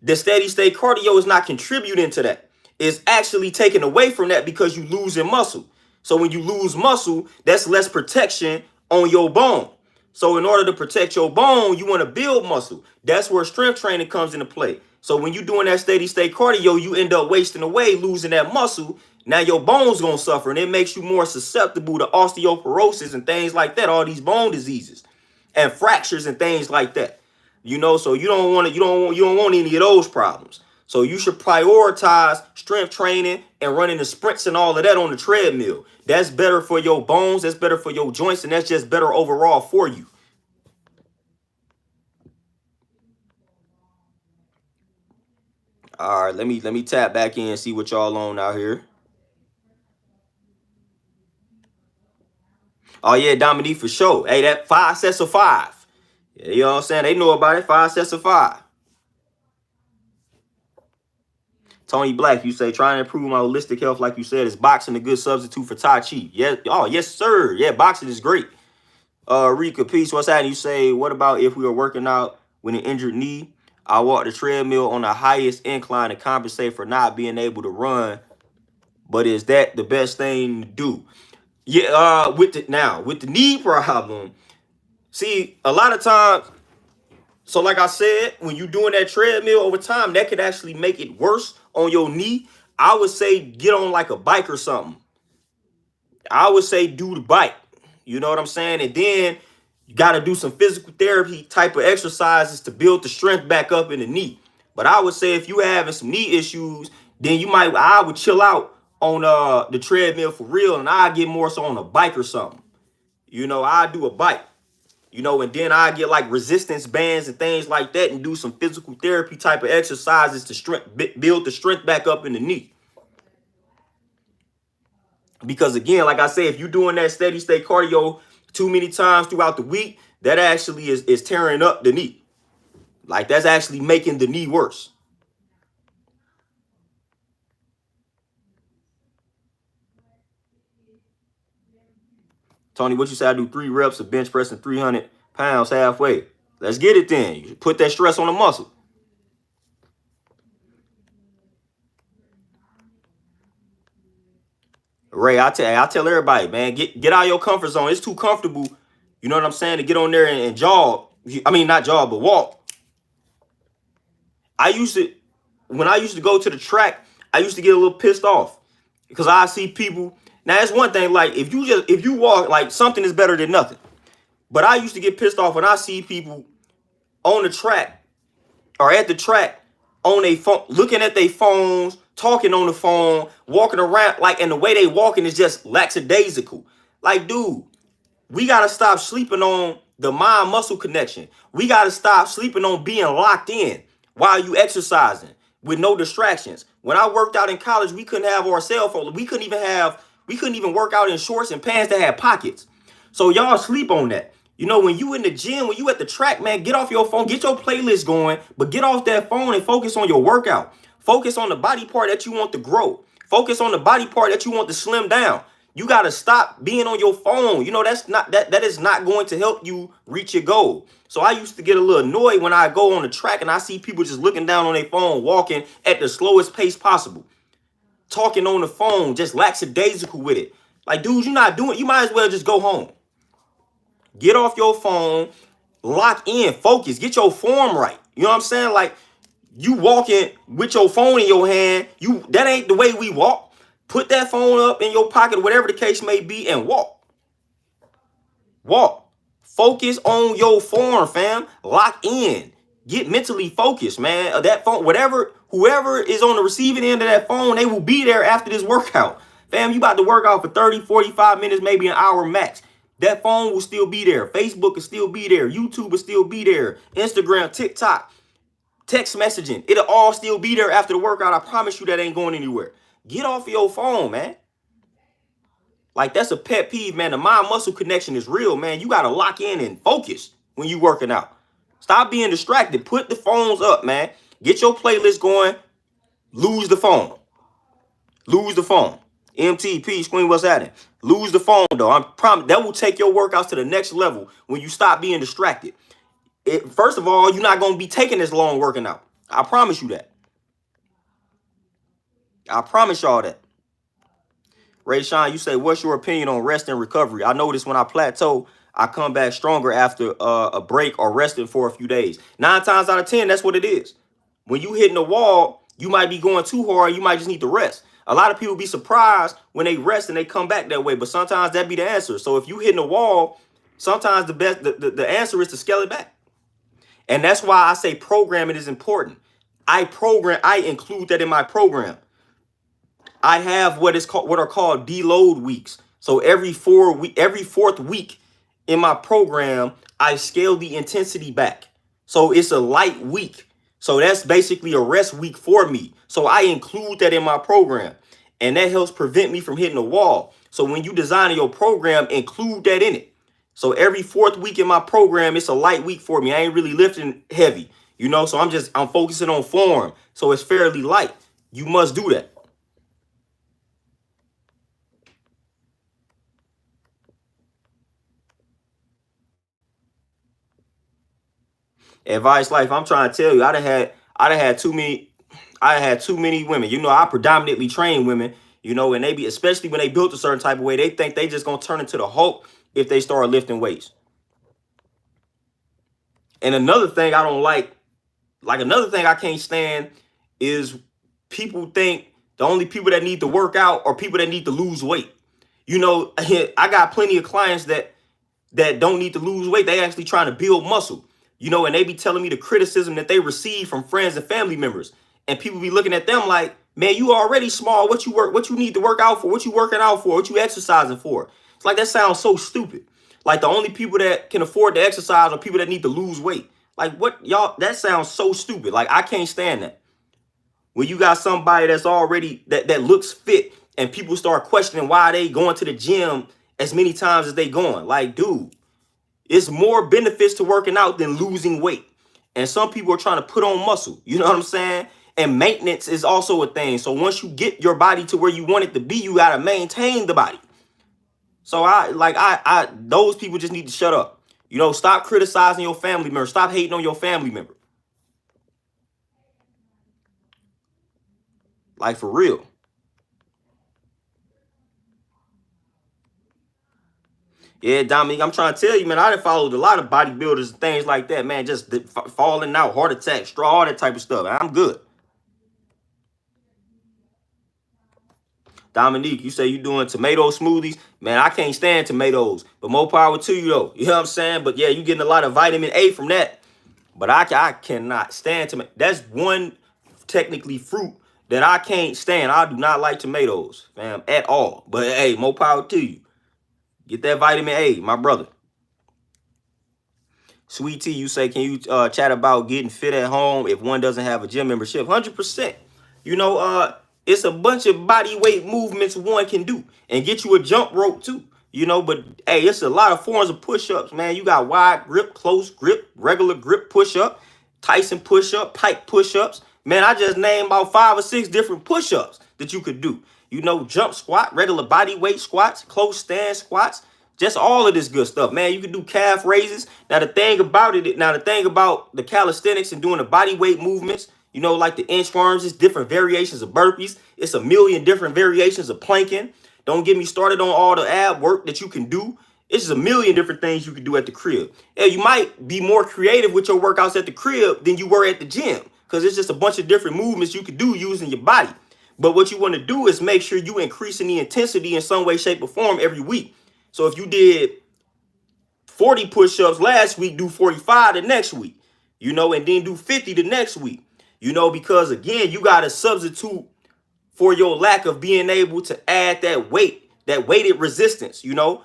The steady state cardio is not contributing to that. It's actually taken away from that because you losing muscle. So when you lose muscle, that's less protection on your bone. So in order to protect your bone, you want to build muscle. That's where strength training comes into play. So when you're doing that steady state cardio, you end up wasting away, losing that muscle. Now your bones gonna suffer, and it makes you more susceptible to osteoporosis and things like that, all these bone diseases and fractures and things like that. You know, so you don't want any of those problems. So you should prioritize strength training and running the sprints and all of that on the treadmill. That's better for your bones, that's better for your joints, and that's just better overall for you. All right, let me tap back in and see what y'all on out here. Oh yeah, Dominique, for sure. Hey, that 5 sets of 5. Yeah, you know what I'm saying? They know about it. 5 sets of 5. Tony Black, you say, trying to improve my holistic health, like you said, is boxing a good substitute for Tai Chi? Yeah. Oh, yes, sir. Yeah, boxing is great. Rika, peace. What's happening? You say, what about if we were working out with an injured knee? I walk the treadmill on the highest incline to compensate for not being able to run. But is that the best thing to do? Yeah, with the knee problem, see, a lot of times, so like I said, when you're doing that treadmill over time, that could actually make it worse on your knee. I would say get on like a bike or something. I would say do the bike. You know what I'm saying? And then you got to do some physical therapy type of exercises to build the strength back up in the knee. But I would say if you having some knee issues, then I would chill out on the treadmill for real, and I get more so on a bike or something. You know, I do a bike. You know, and then I get like resistance bands and things like that and do some physical therapy type of exercises to build the strength back up in the knee. Because again, like I said, if you're doing that steady state cardio too many times throughout the week, that actually is tearing up the knee. Like, that's actually making the knee worse. Tony, what you say? I do 3 reps of bench pressing 300 pounds halfway. Let's get it then. You put that stress on the muscle. Ray, I tell everybody, man, get out of your comfort zone. It's too comfortable, you know what I'm saying, to get on there and jog. I mean, not jog, but walk. When I used to go to the track, I used to get a little pissed off because I see people. Now, it's one thing, like, if you walk, like, something is better than nothing. But I used to get pissed off when I see people on the track or at the track on their phone, looking at their phones, talking on the phone, walking around, like, and the way they walking is just lackadaisical. Like, dude, we got to stop sleeping on the mind-muscle connection. We got to stop sleeping on being locked in while you exercising with no distractions. When I worked out in college, we couldn't have our cell phone. We couldn't even work out in shorts and pants that had pockets. So y'all sleep on that. You know, when you in the gym, when you at the track, man, get off your phone, get your playlist going, but get off that phone and focus on your workout. Focus on the body part that you want to grow. Focus on the body part that you want to slim down. You got to stop being on your phone. You know, that is not going to help you reach your goal. So I used to get a little annoyed when I go on the track and I see people just looking down on their phone, walking at the slowest pace possible, talking on the phone, just lackadaisical with it. Like, dude, you're not doing, you might as well just go home. Get off your phone, lock in, focus, get your form right. You know what I'm saying? Like, you walking with your phone in your hand, that ain't the way we walk. Put that phone up in your pocket, whatever the case may be, and walk. Walk. Focus on your form, fam. Lock in. Get mentally focused, man. That phone, whoever is on the receiving end of that phone, they will be there after this workout. Fam, you about to work out for 30, 45 minutes, maybe an hour max. That phone will still be there. Facebook will still be there. YouTube will still be there. Instagram, TikTok, text messaging. It'll all still be there after the workout. I promise you that ain't going anywhere. Get off of your phone, man. Like, that's a pet peeve, man. The mind-muscle connection is real, man. You got to lock in and focus when you working out. Stop being distracted. Put the phones up, man. Get your playlist going. Lose the phone. Lose the phone. MTP, Queen, what's happening? Lose the phone, though. I promise that will take your workouts to the next level when you stop being distracted. First of all, you're not going to be taking this long working out. I promise you that. I promise y'all that. Ray Sean, you say, what's your opinion on rest and recovery? I notice when I plateau, I come back stronger after a break or resting for a few days. 9 times out of 10, that's what it is. When you hitting the wall, you might be going too hard. You might just need to rest. A lot of people be surprised when they rest and they come back that way, but sometimes that be the answer. So if you hitting the wall, sometimes the answer is to scale it back. And that's why I say programming is important. I include that in my program. I have what are called deload weeks. So every fourth week in my program, I scale the intensity back. So it's a light week. So that's basically a rest week for me. So I include that in my program. And that helps prevent me from hitting the wall. So when you design your program, include that in it. So every fourth week in my program, it's a light week for me. I ain't really lifting heavy, you know, so I'm focusing on form. So it's fairly light. You must do that. Advice life, I'm trying to tell you, I done had too many women. You know, I predominantly train women, you know, and they be, especially when they built a certain type of way, they think they just gonna turn into the Hulk if they start lifting weights. And another thing I don't like another thing I can't stand is people think the only people that need to work out are people that need to lose weight. You know, I got plenty of clients that don't need to lose weight. They actually trying to build muscle, you know, and they be telling me the criticism that they receive from friends and family members. And people be looking at them like, man, you already small. What you need to work out for? What you working out for? What you exercising for? It's like, that sounds so stupid. Like, the only people that can afford to exercise are people that need to lose weight. Like, what, y'all, that sounds so stupid. Like, I can't stand that. When you got somebody that's already, that looks fit, and people start questioning why they going to the gym as many times as they going. Like, dude, it's more benefits to working out than losing weight. And some people are trying to put on muscle. You know what I'm saying? And maintenance is also a thing. So once you get your body to where you want it to be, you got to maintain the body. So those people just need to shut up. You know, stop criticizing your family member. Stop hating on your family member. Like, for real. Yeah, Dominique, I'm trying to tell you, man, I done followed a lot of bodybuilders and things like that, man, just falling out, heart attack, straw, all that type of stuff. I'm good. Dominique, you say you doing tomato smoothies. Man, I can't stand tomatoes, but more power to you, though. You know what I'm saying? But yeah, you getting a lot of vitamin A from that. But I cannot stand tomato. That's one technically fruit that I can't stand. I do not like tomatoes, fam, at all. But hey, more power to you. Get that vitamin A, my brother. Sweet Tea, you say, can you chat about getting fit at home if one doesn't have a gym membership? 100%. You know, it's a bunch of body weight movements one can do, and get you a jump rope too. You know, but hey, it's a lot of forms of push-ups, man. You got wide grip, close grip, regular grip push-up, Tyson push-up, pike push-ups. Man, I just named about 5 or 6 different push-ups that you could do. You know, jump squat, regular body weight squats, close stand squats, Just all of this good stuff, man. You can do calf raises. Now the thing about the calisthenics and doing the body weight movements, you know, like the inchworms, it's different variations of burpees. It's a million different variations of planking. Don't get me started on all the ab work that you can do. It's just a million different things you can do at the crib. And you might be more creative with your workouts at the crib than you were at the gym, because it's just a bunch of different movements you can do using your body. But what you want to do is make sure you increasing the intensity in some way, shape, or form every week. So if you did 40 push-ups last week, do 45 the next week, you know, and then do 50 the next week, you know, because again, you got to substitute for your lack of being able to add that weight, that weighted resistance, you know.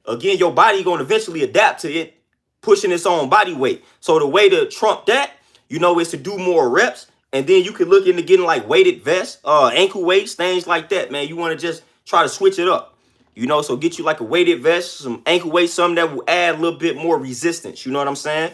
Again, your body going to eventually adapt to it pushing its own body weight. So the way to trump that, you know, is to do more reps. And then you can look into getting like weighted vests, ankle weights, things like that, man. You want to just try to switch it up. You know, so get you like a weighted vest, some ankle weights, something that will add a little bit more resistance. You know what I'm saying?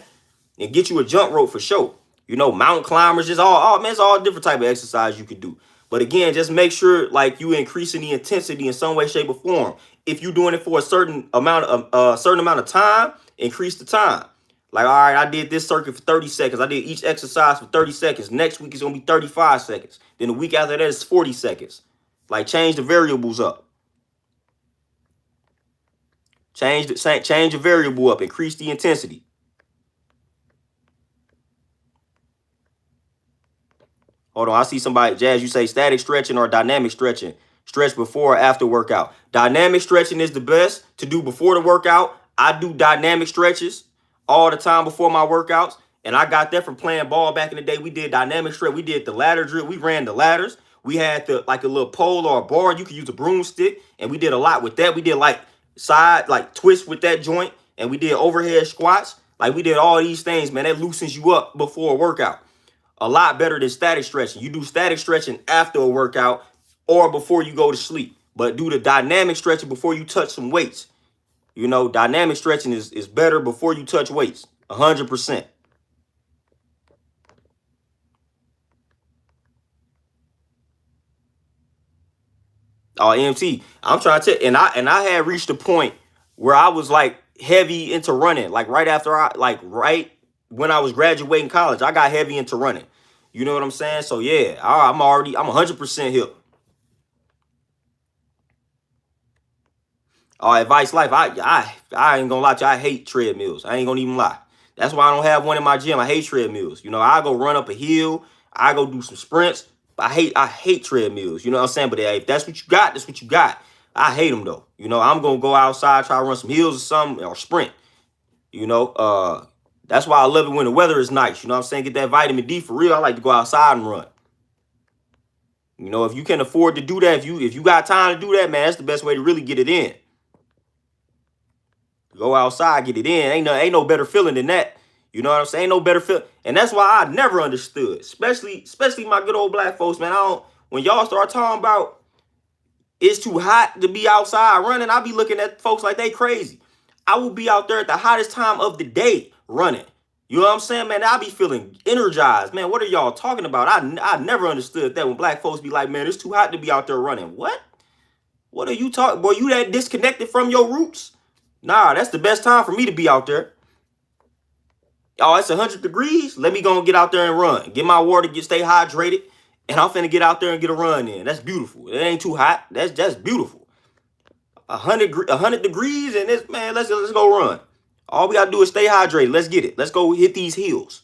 And get you a jump rope for sure. You know, mountain climbers, just all man, it's all different type of exercise you can do. But again, just make sure like you increasing the intensity in some way, shape, or form. If you're doing it for a certain amount of time, increase the time. Like, all right, I did this circuit for 30 seconds. I did each exercise for 30 seconds. Next week it's gonna be 35 seconds. Then the week after that is 40 seconds. Like, change the variables up. Change the variable up. Increase the intensity. Hold on, I see somebody, Jazz, you say static stretching or dynamic stretching. Stretch before or after workout. Dynamic stretching is the best to do before the workout. I do dynamic stretches all the time before my workouts. And I got that from playing ball back in the day. We did dynamic stretch. We did the ladder drill. We ran the ladders. We had like a little pole or a bar. You could use a broomstick. And we did a lot with that. We did like side, like twist with that joint. And we did overhead squats. Like, we did all these things, man. That loosens you up before a workout. A lot better than static stretching. You do static stretching after a workout or before you go to sleep. But do the dynamic stretching before you touch some weights. You know, dynamic stretching is better before you touch weights. 100%. Oh, MT, I'm trying to tell, and I had reached a point where I was like heavy into running. Like right when I was graduating college, I got heavy into running. You know what I'm saying? So yeah, I'm 100% hip. Advice life. I ain't gonna lie to you. I hate treadmills. I ain't gonna even lie. That's why I don't have one in my gym. I hate treadmills. You know, I go run up a hill. I go do some sprints. But I hate treadmills. You know what I'm saying? But if that's what you got, that's what you got. I hate them though. You know, I'm gonna go outside, try to run some hills or something, or sprint. You know, that's why I love it when the weather is nice. You know what I'm saying? Get that vitamin D for real. I like to go outside and run. You know, if you can afford to do that, if you got time to do that, man, that's the best way to really get it in. Go outside, get it in. Ain't no better feeling than that. You know what I'm saying? Ain't no better feeling. And that's why I never understood, especially my good old black folks, man. When y'all start talking about it's too hot to be outside running, I be looking at folks like they crazy. I will be out there at the hottest time of the day running. You know what I'm saying, man? I be feeling energized, man. What are y'all talking about? I never understood that when black folks be like, man, it's too hot to be out there running. What? What are you talking? Boy, you that disconnected from your roots? Nah, that's the best time for me to be out there. Oh, it's 100 degrees. Let me go and get out there and run. Get my water, stay hydrated, and I'm finna get out there and get a run in. That's beautiful. It ain't too hot. That's just beautiful. 100 degrees, and this, man, let's go run. All we gotta do is stay hydrated. Let's get it. Let's go hit these hills.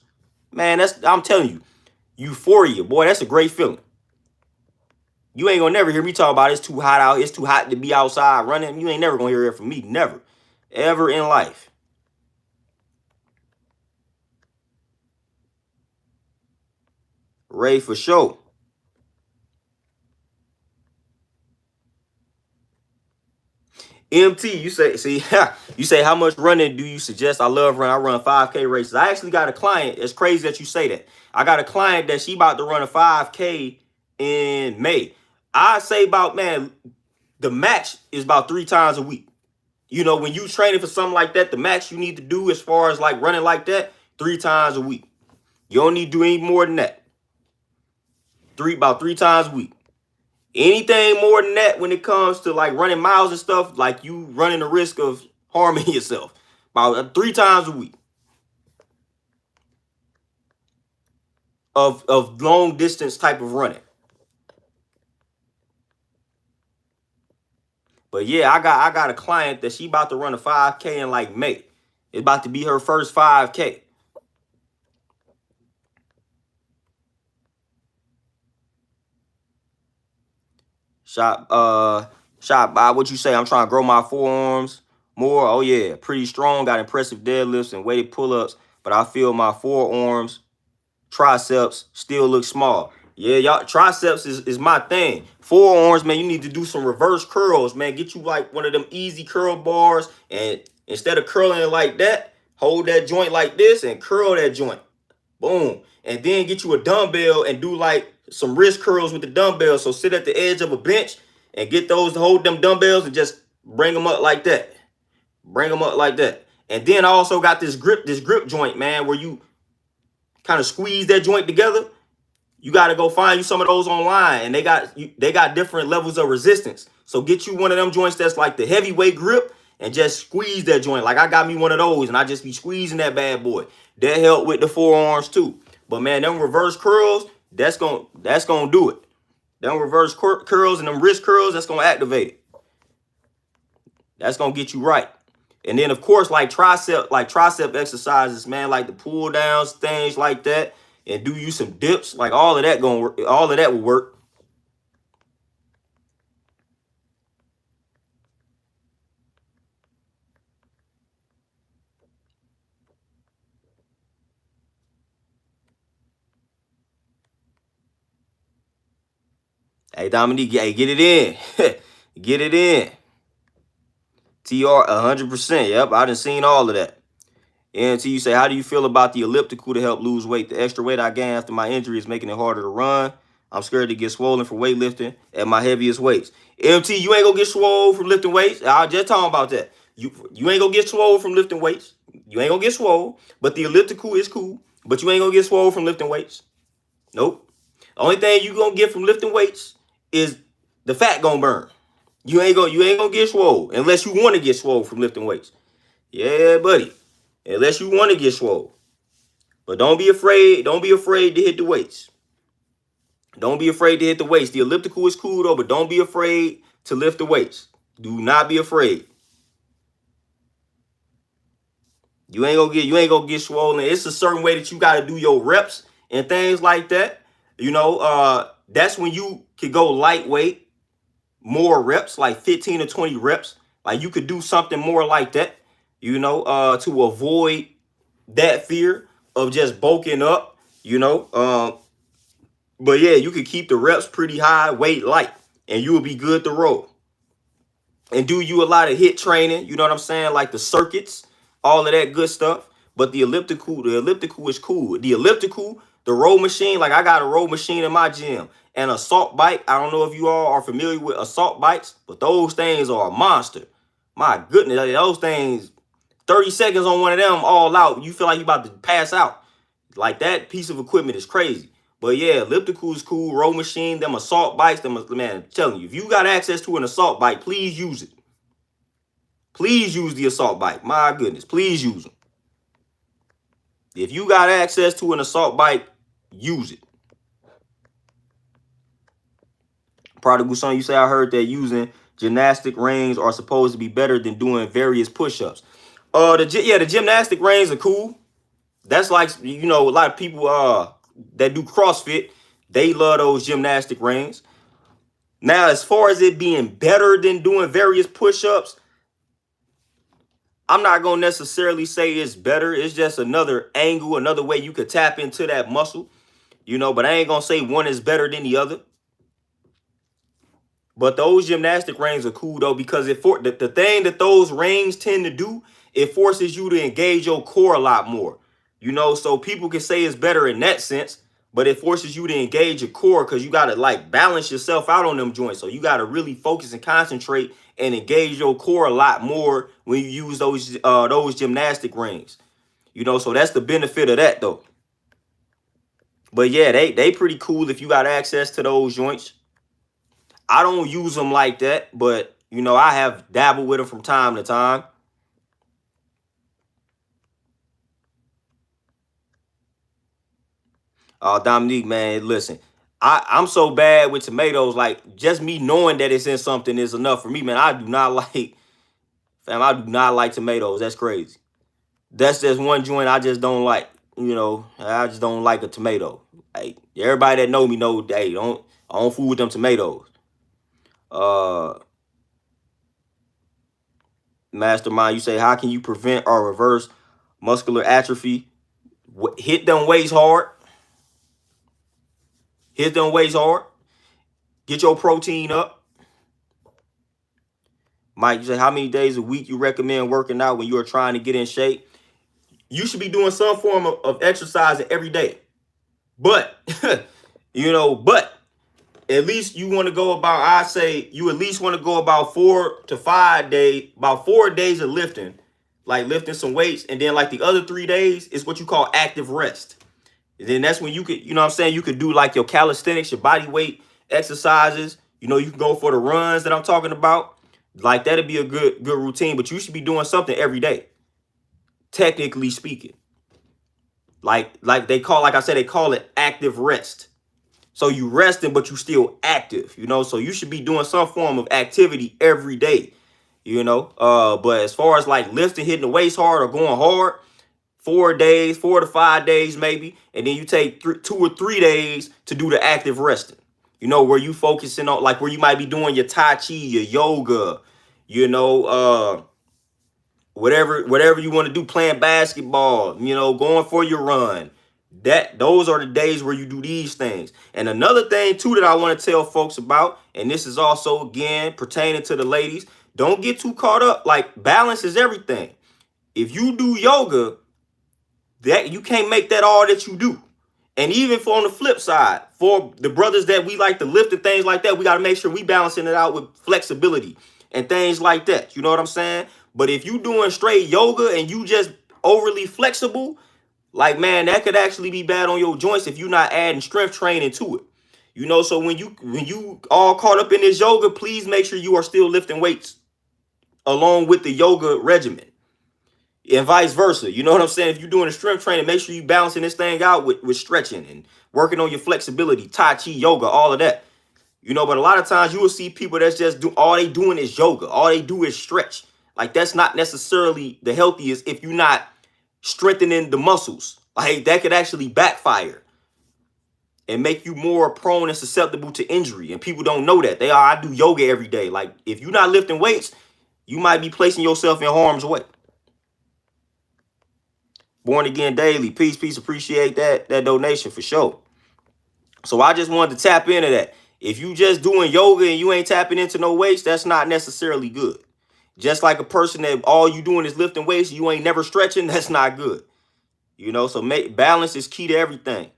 Man, I'm telling you, euphoria, boy, that's a great feeling. You ain't gonna never hear me talk about it's too hot out. It's too hot to be outside running. You ain't never gonna hear it from me. Never. Ever in life. Ray, for sure. MT, you say how much running do you suggest? I love running. I run 5K races. I actually got a client. It's crazy that you say that. I got a client that she about to run a 5K in May. I say about, man, the max is about 3 times a week. You know, when you training for something like that, the max you need to do as far as like running like that, 3 times a week. You don't need to do any more than that. About 3 times a week. Anything more than that when it comes to like running miles and stuff, like you running the risk of harming yourself about 3 times a week of long distance type of running. But yeah, I got a client that she about to run a 5K in like May. It's about to be her first 5K. Shot by what you say? I'm trying to grow my forearms more. Oh yeah, pretty strong. Got impressive deadlifts and weighted pull-ups, but I feel my forearms, triceps still look small. Yeah, y'all, triceps is my thing. Forearms, man, you need to do some reverse curls, man. Get you like one of them easy curl bars, and instead of curling it like that, hold that joint like this and curl that joint. Boom. And then get you a dumbbell and do like some wrist curls with the dumbbell. So sit at the edge of a bench and get those to hold them dumbbells and just bring them up like that. Bring them up like that. And then I also got this grip joint, man, where you kind of squeeze that joint together. You got to go find you some of those online, and they got different levels of resistance. So get you one of them joints that's like the heavyweight grip and just squeeze that joint. Like I got me one of those, and I just be squeezing that bad boy. That help with the forearms too. But man, them reverse curls, that's gonna do it. Them reverse curls and them wrist curls, that's gonna activate it. That's gonna get you right. And then of course, like tricep exercises, man, like the pull downs, things like that, and do you some dips, like all of that gonna work. All of that will work. Hey Dominique, hey, get it in. Get it in. TR 100%. Yep, I done seen all of that. And you say, how do you feel about the elliptical to help lose weight? The extra weight I gained after my injury is making it harder to run. I'm scared to get swollen for weightlifting at my heaviest weights. MT, you ain't gonna get swole from lifting weights. I was just talking about that. You ain't gonna get swole from lifting weights. You ain't gonna get swole, but the elliptical is cool. But you ain't gonna get swole from lifting weights. Nope. Only thing you gonna get from lifting weights is the fat gonna burn. You ain't gonna get swole unless you want to get swole from lifting weights. Yeah, buddy. Unless you want to get swole. But don't be afraid. Don't be afraid to hit the weights. Don't be afraid to hit the weights. The elliptical is cool though, but don't be afraid to lift the weights. Do not be afraid. You ain't gonna get swollen. It's a certain way that you gotta do your reps and things like that. You know, that's when you can go lightweight, more reps, like 15 to 20 reps. Like you could do something more like that, you know, to avoid that fear of just bulking up, you know. But yeah, you could keep the reps pretty high, weight light, and you will be good to roll. And do you a lot of HIIT training, you know what I'm saying? Like the circuits, all of that good stuff. But the elliptical is cool. The elliptical, the row machine, like I got a row machine in my gym. And assault bike, I don't know if you all are familiar with assault bikes, but those things are a monster. My goodness, those things, 30 seconds on one of them all out, you feel like you about to pass out. Like that piece of equipment is crazy. But yeah, elliptical is cool. Row machine, them assault bikes, man, I'm telling you, if you got access to an assault bike, please use it. Please use the assault bike. My goodness, please use them. If you got access to an assault bike, use it. Prodigal son, you say, I heard that using gymnastic rings are supposed to be better than doing various push-ups. The gymnastic rings are cool. That's like, you know, a lot of people that do CrossFit, they love those gymnastic rings. Now, as far as it being better than doing various push-ups, I'm not going to necessarily say it's better. It's just another angle, another way you could tap into that muscle, you know, but I ain't going to say one is better than the other. But those gymnastic rings are cool, though, because the thing that those rings tend to do, it forces you to engage your core a lot more. You know, so people can say it's better in that sense, but it forces you to engage your core because you got to like balance yourself out on them joints. So you got to really focus and concentrate and engage your core a lot more when you use those gymnastic rings. You know, so that's the benefit of that, though. But yeah, they pretty cool if you got access to those joints. I don't use them like that, but, you know, I have dabbled with them from time to time. Dominique, man, listen. I'm so bad with tomatoes. Like, just me knowing that it's in something is enough for me, man. I do not like, fam, I do not like tomatoes. That's crazy. That's just one joint I just don't like. You know, I just don't like a tomato. Like, everybody that know me know, hey, I don't fool with them tomatoes. Uh, Mastermind, you say, how can you prevent or reverse muscular atrophy? Hit them weights hard. Hit them weights hard. Get your protein up. Mike, you say, how many days a week you recommend working out when you are trying to get in shape? You should be doing some form of exercise every day. But, but at least you want to go about, I say you at least want to go about 4 to 5 days, about 4 days of lifting, like lifting some weights. And then like the other 3 days is what you call active rest. And then that's when you could, you know what I'm saying? You could do like your calisthenics, your body weight exercises. You know, you can go for the runs that I'm talking about. Like that'd be a good routine, but you should be doing something every day. Technically speaking. Like they call, like I said, they call it active rest. So you resting, but you still active, you know? So you should be doing some form of activity every day, you know? But as far as like lifting, hitting the weights hard or going hard, 4 days, 4 to 5 days maybe, and then you take 2 or 3 days to do the active resting. You know, where you focusing on, like where you might be doing your Tai Chi, your yoga, you know, whatever you want to do, playing basketball, you know, going for your run. Those are the days where you do these things. And another thing too that I want to tell folks about, and this is also again pertaining to the ladies, don't get too caught up. Like, balance is everything. If you do yoga, that you can't make that all that you do. And even for on the flip side, for the brothers that we like to lift and things like that, we got to make sure we balancing it out with flexibility and things like that. You know what I'm saying? But if you doing straight yoga and you just overly flexible, like, man, that could actually be bad on your joints if you're not adding strength training to it. You know, so when you all caught up in this yoga, please make sure you are still lifting weights along with the yoga regimen. And vice versa. You know what I'm saying? If you're doing a strength training, make sure you balancing this thing out with stretching and working on your flexibility, Tai Chi, yoga, all of that. You know, but a lot of times you will see people that's just all they doing is yoga. All they do is stretch. Like, that's not necessarily the healthiest if you're not strengthening the muscles. Like, that could actually backfire and make you more prone and susceptible to injury. And people don't know that. I do yoga every day. Like, if you're not lifting weights, you might be placing yourself in harm's way. Born Again Daily, peace, appreciate that donation for sure. So I just wanted to tap into that. If you just doing yoga and you ain't tapping into no weights, that's not necessarily good. Just like a person that all you doing is lifting weights, you ain't never stretching, that's not good. You know, so balance is key to everything.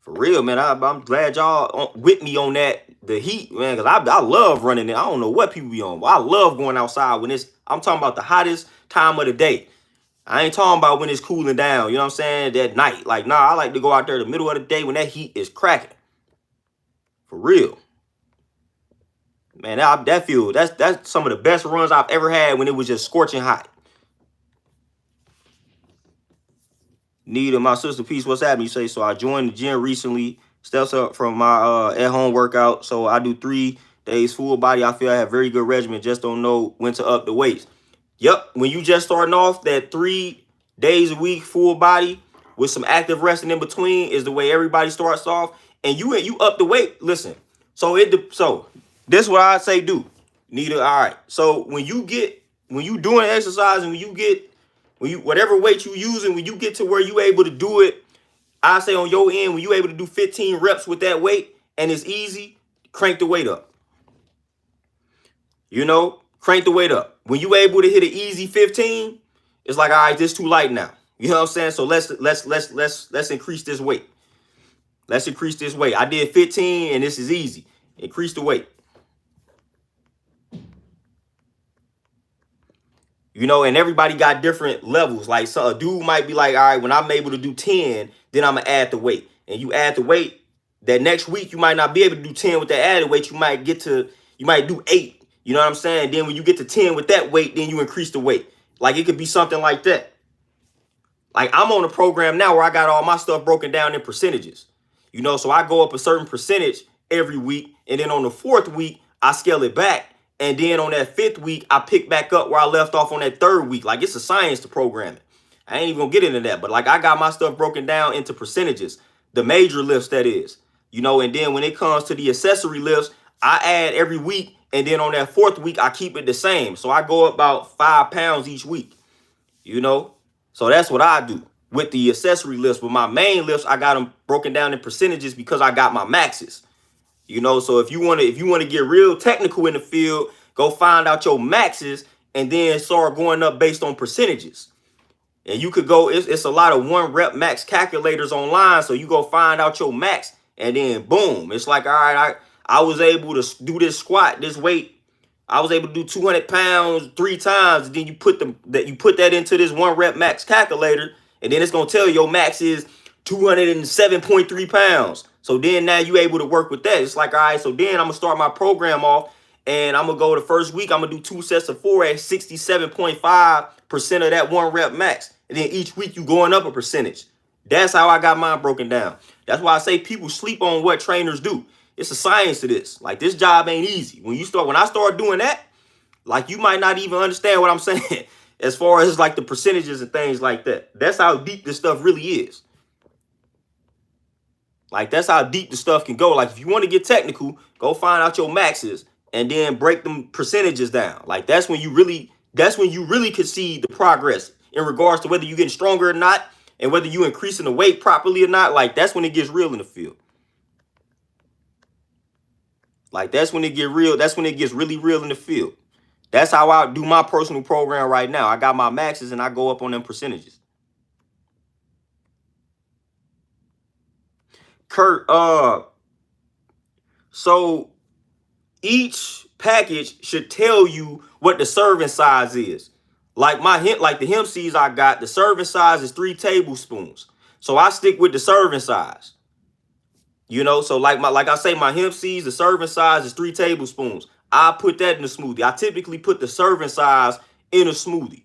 For real, man. I'm glad y'all with me on that. The heat, man, because I love running it. I don't know what people be on, but I love going outside when I'm talking about the hottest time of the day. I ain't talking about when it's cooling down, you know what I'm saying, that night. Like, nah, I like to go out there the middle of the day when that heat is cracking. For real. Man, that's some of the best runs I've ever had, when it was just scorching hot. Nita, my sister, peace, what's happening? You say, so I joined the gym recently, steps up from my at-home workout. So I do 3 days full body. I feel I have very good regimen, just don't know when to up the weights. Yep, when you just starting off, that 3 days a week full body with some active resting in between is the way everybody starts off. And you up the weight. Listen, so this is what I say do. Nita, all right. So when you doing exercise and when you whatever weight you using, when you get to where you able to do it, I say on your end, when you able to do 15 reps with that weight and it's easy, crank the weight up. You know, crank the weight up. When you able to hit an easy 15, it's like, all right, this too light now. You know what I'm saying? So let's increase this weight. Let's increase this weight. I did 15 and this is easy. Increase the weight. You know, and everybody got different levels. Like, so a dude might be like, all right, when I'm able to do 10, then I'm going to add the weight. And you add the weight, that next week, you might not be able to do 10 with that added weight. You might do 8. You know what I'm saying? Then when you get to 10 with that weight, then you increase the weight. Like it could be something like that. Like I'm on a program now where I got all my stuff broken down in percentages. You know, so I go up a certain percentage every week. And then on the 4th week, I scale it back. And then on that 5th week, I pick back up where I left off on that 3rd week. Like it's a science to programming. I ain't even gonna get into that. But like I got my stuff broken down into percentages. The major lifts, that is. You know, and then when it comes to the accessory lifts, I add every week. And then on that 4th week, I keep it the same. So I go up about 5 pounds each week. You know? So that's what I do with the accessory lifts. With my main lifts, I got them broken down in percentages because I got my maxes. You know, so if you want to get real technical in the field, go find out your maxes and then start going up based on percentages. And you could go, it's a lot of 1 rep max calculators online. So you go find out your max and then boom. It's like, all right, I was able to do this squat, this weight. I was able to do 200 pounds 3 times. And then you put that into this 1 rep max calculator. And then it's going to tell you your max is 207.3 pounds. So then now you able to work with that. It's like, all right, so then I'm going to start my program off. And I'm going to go the first week. I'm going to do 2 sets of 4 at 67.5% of that 1 rep max. And then each week you going up a percentage. That's how I got mine broken down. That's why I say people sleep on what trainers do. It's a science to this. Like this job ain't easy. When I start doing that, like you might not even understand what I'm saying as far as like the percentages and things like that. That's how deep this stuff really is. Like that's how deep the stuff can go. Like if you want to get technical, go find out your maxes and then break them percentages down. Like that's when you really could see the progress in regards to whether you're getting stronger or not and whether you increasing the weight properly or not. Like that's when it gets real in the field. Like that's when it get real. That's when it gets really real in the field. That's how I do my personal program right now. I got my maxes and I go up on them percentages. Kurt, so each package should tell you what the serving size is. Like the hemp seeds I got, the serving size is 3 tablespoons. So I stick with the serving size. You know, so like I say, my hemp seeds, the serving size is 3 tablespoons. I put that in a smoothie. I typically put the serving size in a smoothie.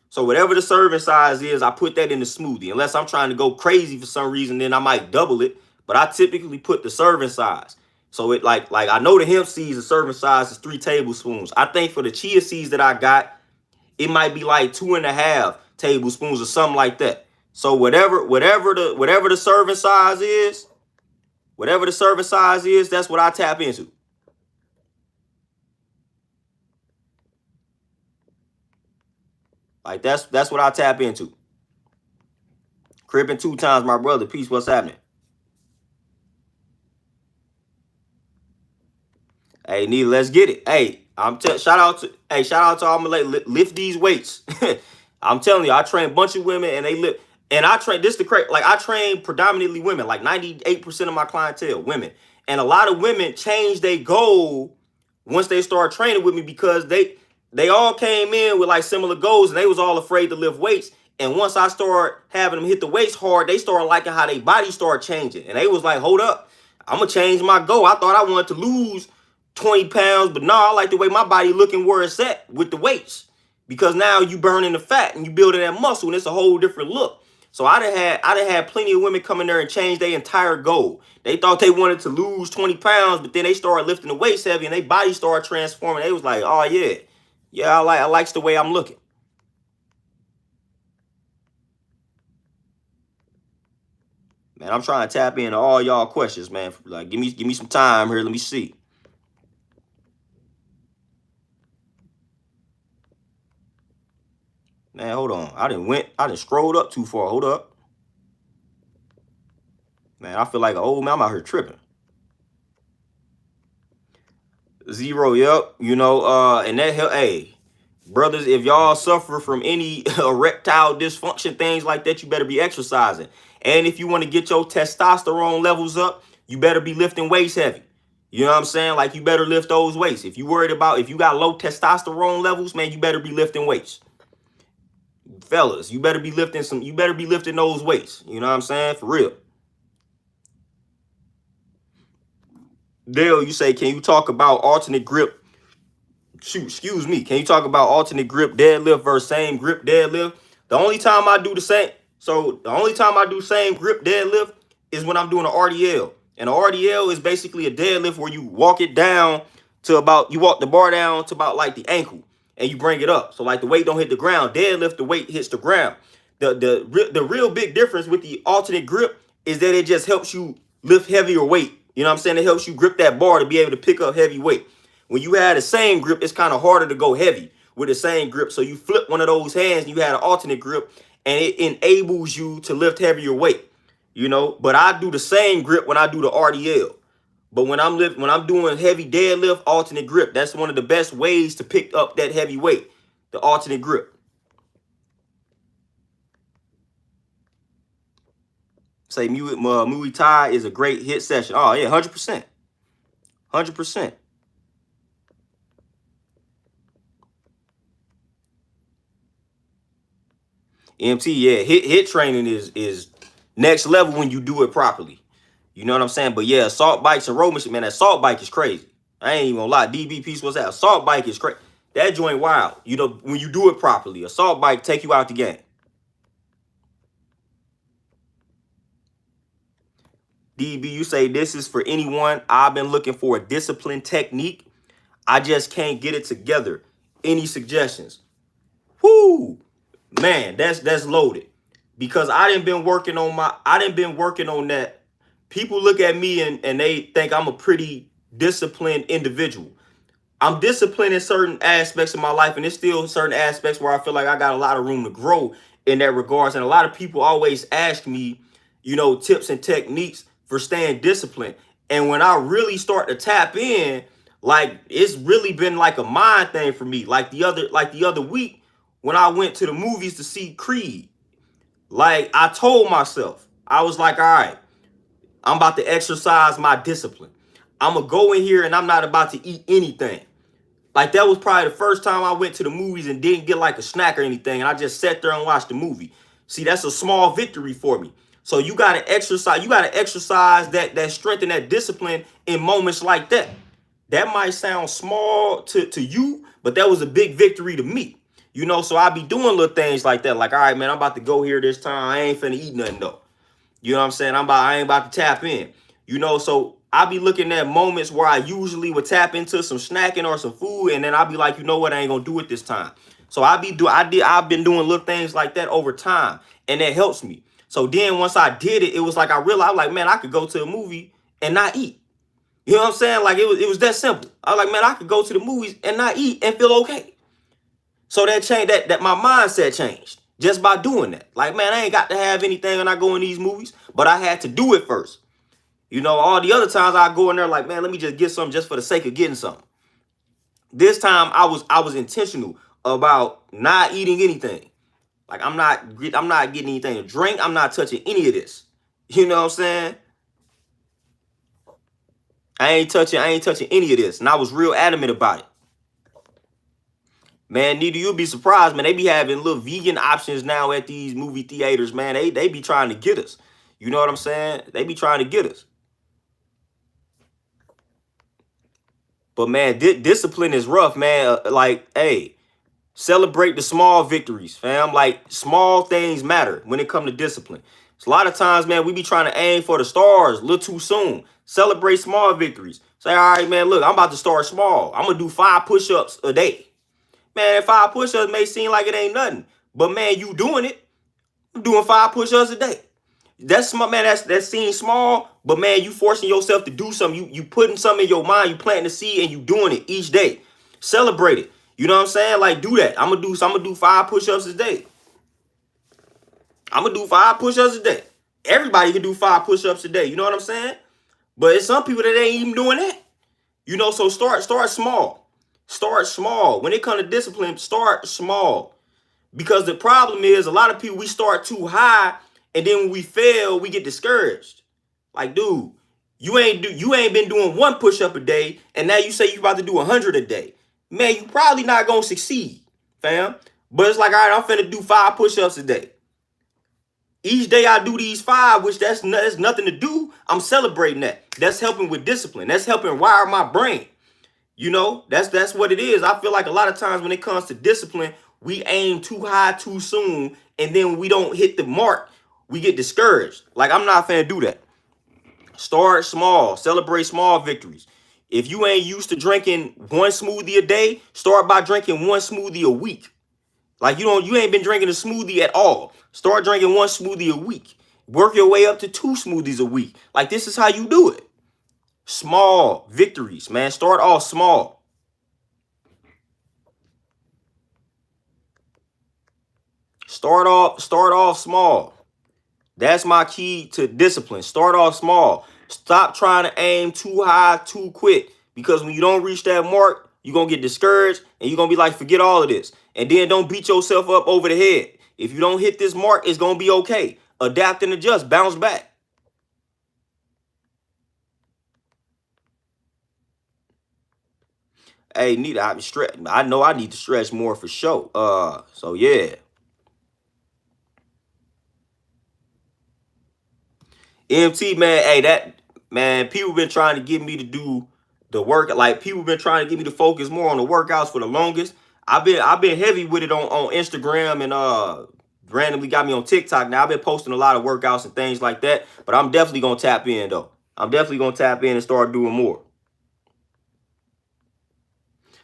So whatever the serving size is, I put that in the smoothie. Unless I'm trying to go crazy for some reason, then I might double it. But I typically put the serving size. So it like I know the hemp seeds, the serving size is 3 tablespoons. I think for the chia seeds that I got, it might be like 2.5 tablespoons or something like that. So whatever the serving size is, that's what I tap into. Like that's what I tap into. Crippin' 2 times, my brother. Peace, what's happening? Hey, Neil, let's get it. Hey, shout out to all my lift these weights. I'm telling you, I train a bunch of women and they lift. And I train, this the correct, like I train predominantly women, like 98% of my clientele, women. And a lot of women change their goal once they start training with me because they all came in with like similar goals and they was all afraid to lift weights. And once I start having them hit the weights hard, they start liking how their body start changing. And they was like, hold up, I'm going to change my goal. I thought I wanted to lose 20 pounds, but no, I like the way my body looking where it's at with the weights. Because now you burning the fat and you building that muscle and it's a whole different look. So I done had plenty of women come in there and change their entire goal. They thought they wanted to lose 20 pounds, but then they started lifting the weights heavy and their body started transforming. They was like, oh yeah, I likes the way I'm looking. Man, I'm trying to tap into all y'all questions, man. Like, give me some time here. Let me see. Man, hold on. I done scrolled up too far. Hold up. Man, I feel like an old man. I'm out here tripping. 0, yep. You know, and that help. Hey, brothers, if y'all suffer from any erectile dysfunction, things like that, you better be exercising. And if you want to get your testosterone levels up, you better be lifting weights heavy. You know what I'm saying? Like, you better lift those weights. If you worried about, if you got low testosterone levels, man, you better be lifting weights. Fellas, you better be lifting those weights. You know what I'm saying? For real. Dale, you say, can you talk about alternate grip shoot, excuse me. Can you talk about alternate grip deadlift versus same grip deadlift? The only time I do the same, so the only time I do same grip deadlift is when I'm doing an RDL. And an RDL is basically a deadlift where you walk it down to about, you walk the bar down to about like the ankle and you bring it up. So like the weight don't hit the ground. Deadlift, the weight hits the ground. The real big difference with the alternate grip is that it just helps you lift heavier weight. You know what I'm saying? It helps you grip that bar to be able to pick up heavy weight. When you had the same grip, it's kind of harder to go heavy with the same grip. So you flip one of those hands and you had an alternate grip and it enables you to lift heavier weight. You know, but I do the same grip when I do the RDL. But when I'm doing heavy deadlift, alternate grip, that's one of the best ways to pick up that heavy weight, the alternate grip. Say Muay Thai is a great HIIT session. Oh yeah, 100%, 100%. MT, yeah, HIIT training is next level when you do it properly. You know what I'm saying? But yeah, assault bikes and road machine, man, that assault bike is crazy. I ain't even gonna lie. DB piece was that assault bike is crazy. That joint wild. You know, when you do it properly, assault bike take you out the game. DB, you say this is for anyone. I've been looking for a disciplined technique. I just can't get it together. Any suggestions? Whoo, man, that's loaded. Because I didn't been working on that. People look at me and they think I'm a pretty disciplined individual. I'm disciplined in certain aspects of my life, and there's still certain aspects where I feel like I got a lot of room to grow in that regards. And a lot of people always ask me, you know, tips and techniques for staying disciplined. And when I really start to tap in, like it's really been like a mind thing for me. Like the other week when I went to the movies to see Creed, like I told myself, I was like, all right, I'm about to exercise my discipline. I'm gonna go in here and I'm not about to eat anything. Like that was probably the first time I went to the movies and didn't get like a snack or anything. And I just sat there and watched the movie. See, that's a small victory for me. So you gotta exercise that strength and that discipline in moments like that. That might sound small to you, but that was a big victory to me. You know, so I be doing little things like that. Like, all right, man, I'm about to go here this time. I ain't finna eat nothing though. You know what I'm saying? I ain't about to tap in. You know, so I be looking at moments where I usually would tap into some snacking or some food, and then I'll be like, you know what, I ain't gonna do it this time. So I've been doing little things like that over time, and that helps me. So then once I did it, it was like I realized, like, man, I could go to a movie and not eat. You know what I'm saying? Like it was that simple. I was like, man, I could go to the movies and not eat and feel okay. So that changed, that my mindset changed just by doing that. Like, man, I ain't got to have anything when I go in these movies, but I had to do it first. You know, all the other times I go in there like, man, let me just get something just for the sake of getting something. This time I was intentional about not eating anything. Like I'm not getting anything to drink. I'm not touching any of this. You know what I'm saying? I ain't touching any of this. And I was real adamant about it. Man, Nita, you'll be surprised, man. They be having little vegan options now at these movie theaters, man. They be trying to get us. You know what I'm saying? They be trying to get us. But man, discipline is rough, man. Like, hey, celebrate the small victories, fam. Like, small things matter when it comes to discipline. So a lot of times, man, we be trying to aim for the stars a little too soon. Celebrate small victories. Say, all right, man, look, I'm about to start small. I'm going to do 5 push-ups a day. Man, 5 push-ups may seem like it ain't nothing. But, man, you doing it. I'm doing 5 push-ups a day. That's small, man. That seems small, but man, you forcing yourself to do something. You putting something in your mind. You planting the seed and you doing it each day. Celebrate it. You know what I'm saying? Like do that. I'm gonna do 5 push-ups a day. I'm gonna do 5 push-ups a day. Everybody can do 5 push-ups a day. You know what I'm saying? But it's some people that ain't even doing that. You know, so start small. Start small. When it comes to discipline, start small. Because the problem is a lot of people, we start too high, and then when we fail, we get discouraged. Like, dude, you ain't been doing 1 push-up a day, and now you say you about to do 100 a day. Man, you probably not gonna succeed, fam. But it's like, all right, I'm finna do 5 push-ups a day. Each day I do these 5, which that's nothing to do. I'm celebrating that. That's helping with discipline. That's helping wire my brain. You know, that's what it is. I feel like a lot of times when it comes to discipline, we aim too high too soon, and then when we don't hit the mark, we get discouraged. Like, I'm not finna do that. Start small, celebrate small victories. If you ain't used to drinking one smoothie a day, start by drinking one smoothie a week. Like, you ain't been drinking a smoothie at all. Start drinking one smoothie a week. Work your way up to 2 smoothies a week. Like, this is how you do it. Small victories, man. Start off small. Start off small. That's my key to discipline. Start off small. Stop trying to aim too high too quick, because when you don't reach that mark, you're going to get discouraged and you're going to be like, forget all of this. And then don't beat yourself up over the head. If you don't hit this mark, it's going to be okay. Adapt and adjust. Bounce back. Hey, I know I need to stretch more for sure. So yeah. MT, man, hey, that man, people been trying to get me to do the work. Like, people been trying to get me to focus more on the workouts for the longest. I've been heavy with it on Instagram, and randomly got me on TikTok. Now I've been posting a lot of workouts and things like that. But I'm definitely gonna tap in though. I'm definitely gonna tap in and start doing more.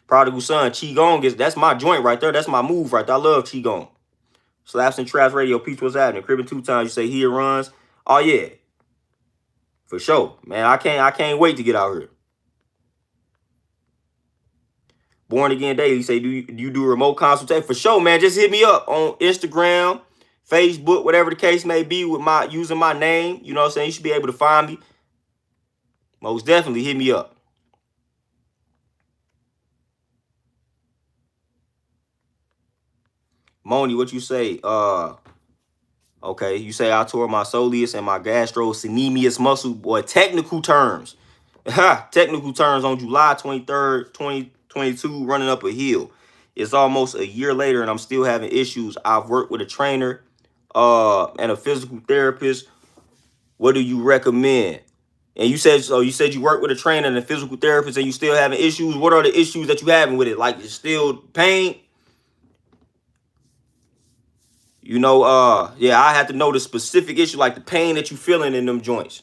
Prodigal son, Qigong that's my joint right there. That's my move right there. I love Qigong. Slaps and Traps Radio, Peach, what's happening? Cribbing 2 times, you say here runs. Oh yeah, for sure. Man, I can't wait to get out here. Born Again Daily, you say, do you do remote consultation? For sure, man. Just hit me up on Instagram, Facebook, whatever the case may be, with using my name. You know what I'm saying? You should be able to find me. Most definitely hit me up. Moni, what you say? Okay, you say I tore my soleus and my gastrocnemius muscle. Boy, technical terms. Technical terms on July 23rd, 2022, running up a hill. It's almost a year later and I'm still having issues. I've worked with a trainer and a physical therapist. What do you recommend? And you said you work with a trainer and a physical therapist and you still having issues. What are the issues that you having with it? Like, it's still pain? You know, yeah, I have to know the specific issue, like the pain that you feeling in them joints.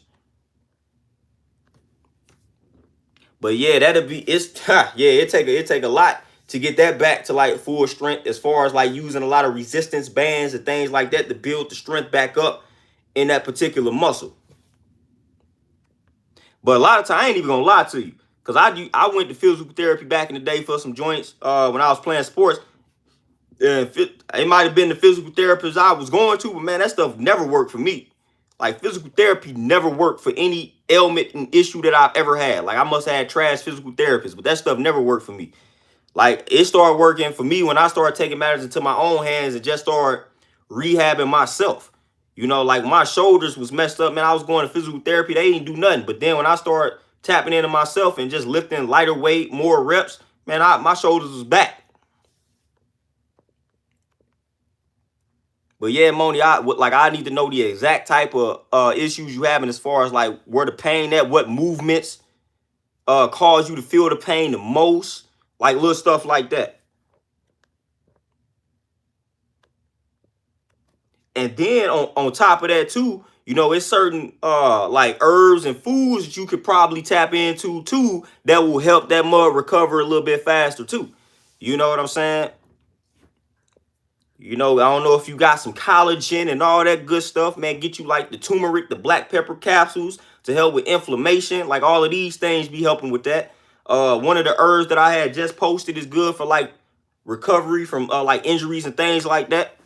But yeah, it take a lot to get that back to like full strength, as far as like using a lot of resistance bands and things like that to build the strength back up in that particular muscle. But a lot of times, I ain't even gonna lie to you, because I went to physical therapy back in the day for some joints when I was playing sports. It might have been the physical therapist I was going to, but man, that stuff never worked for me. Like, physical therapy never worked for any ailment and issue that I've ever had. Like, I must have had trash physical therapists, but that stuff never worked for me. Like, it started working for me when I started taking matters into my own hands and just started rehabbing myself. You know, like, my shoulders was messed up, man. I was going to physical therapy. They didn't do nothing. But then when I started tapping into myself and just lifting lighter weight, more reps, man, my shoulders was back. But yeah, Moni, I need to know the exact type of issues you having, as far as like where the pain at, what movements cause you to feel the pain the most, like little stuff like that. And then on top of that too, you know, it's certain like herbs and foods that you could probably tap into too that will help that mud recover a little bit faster too. You know what I'm saying? You know, I don't know if you got some collagen and all that good stuff, man. Get you like the turmeric, the black pepper capsules to help with inflammation. Like, all of these things be helping with that. One of the herbs that I had just posted is good for like recovery from like injuries and things like that.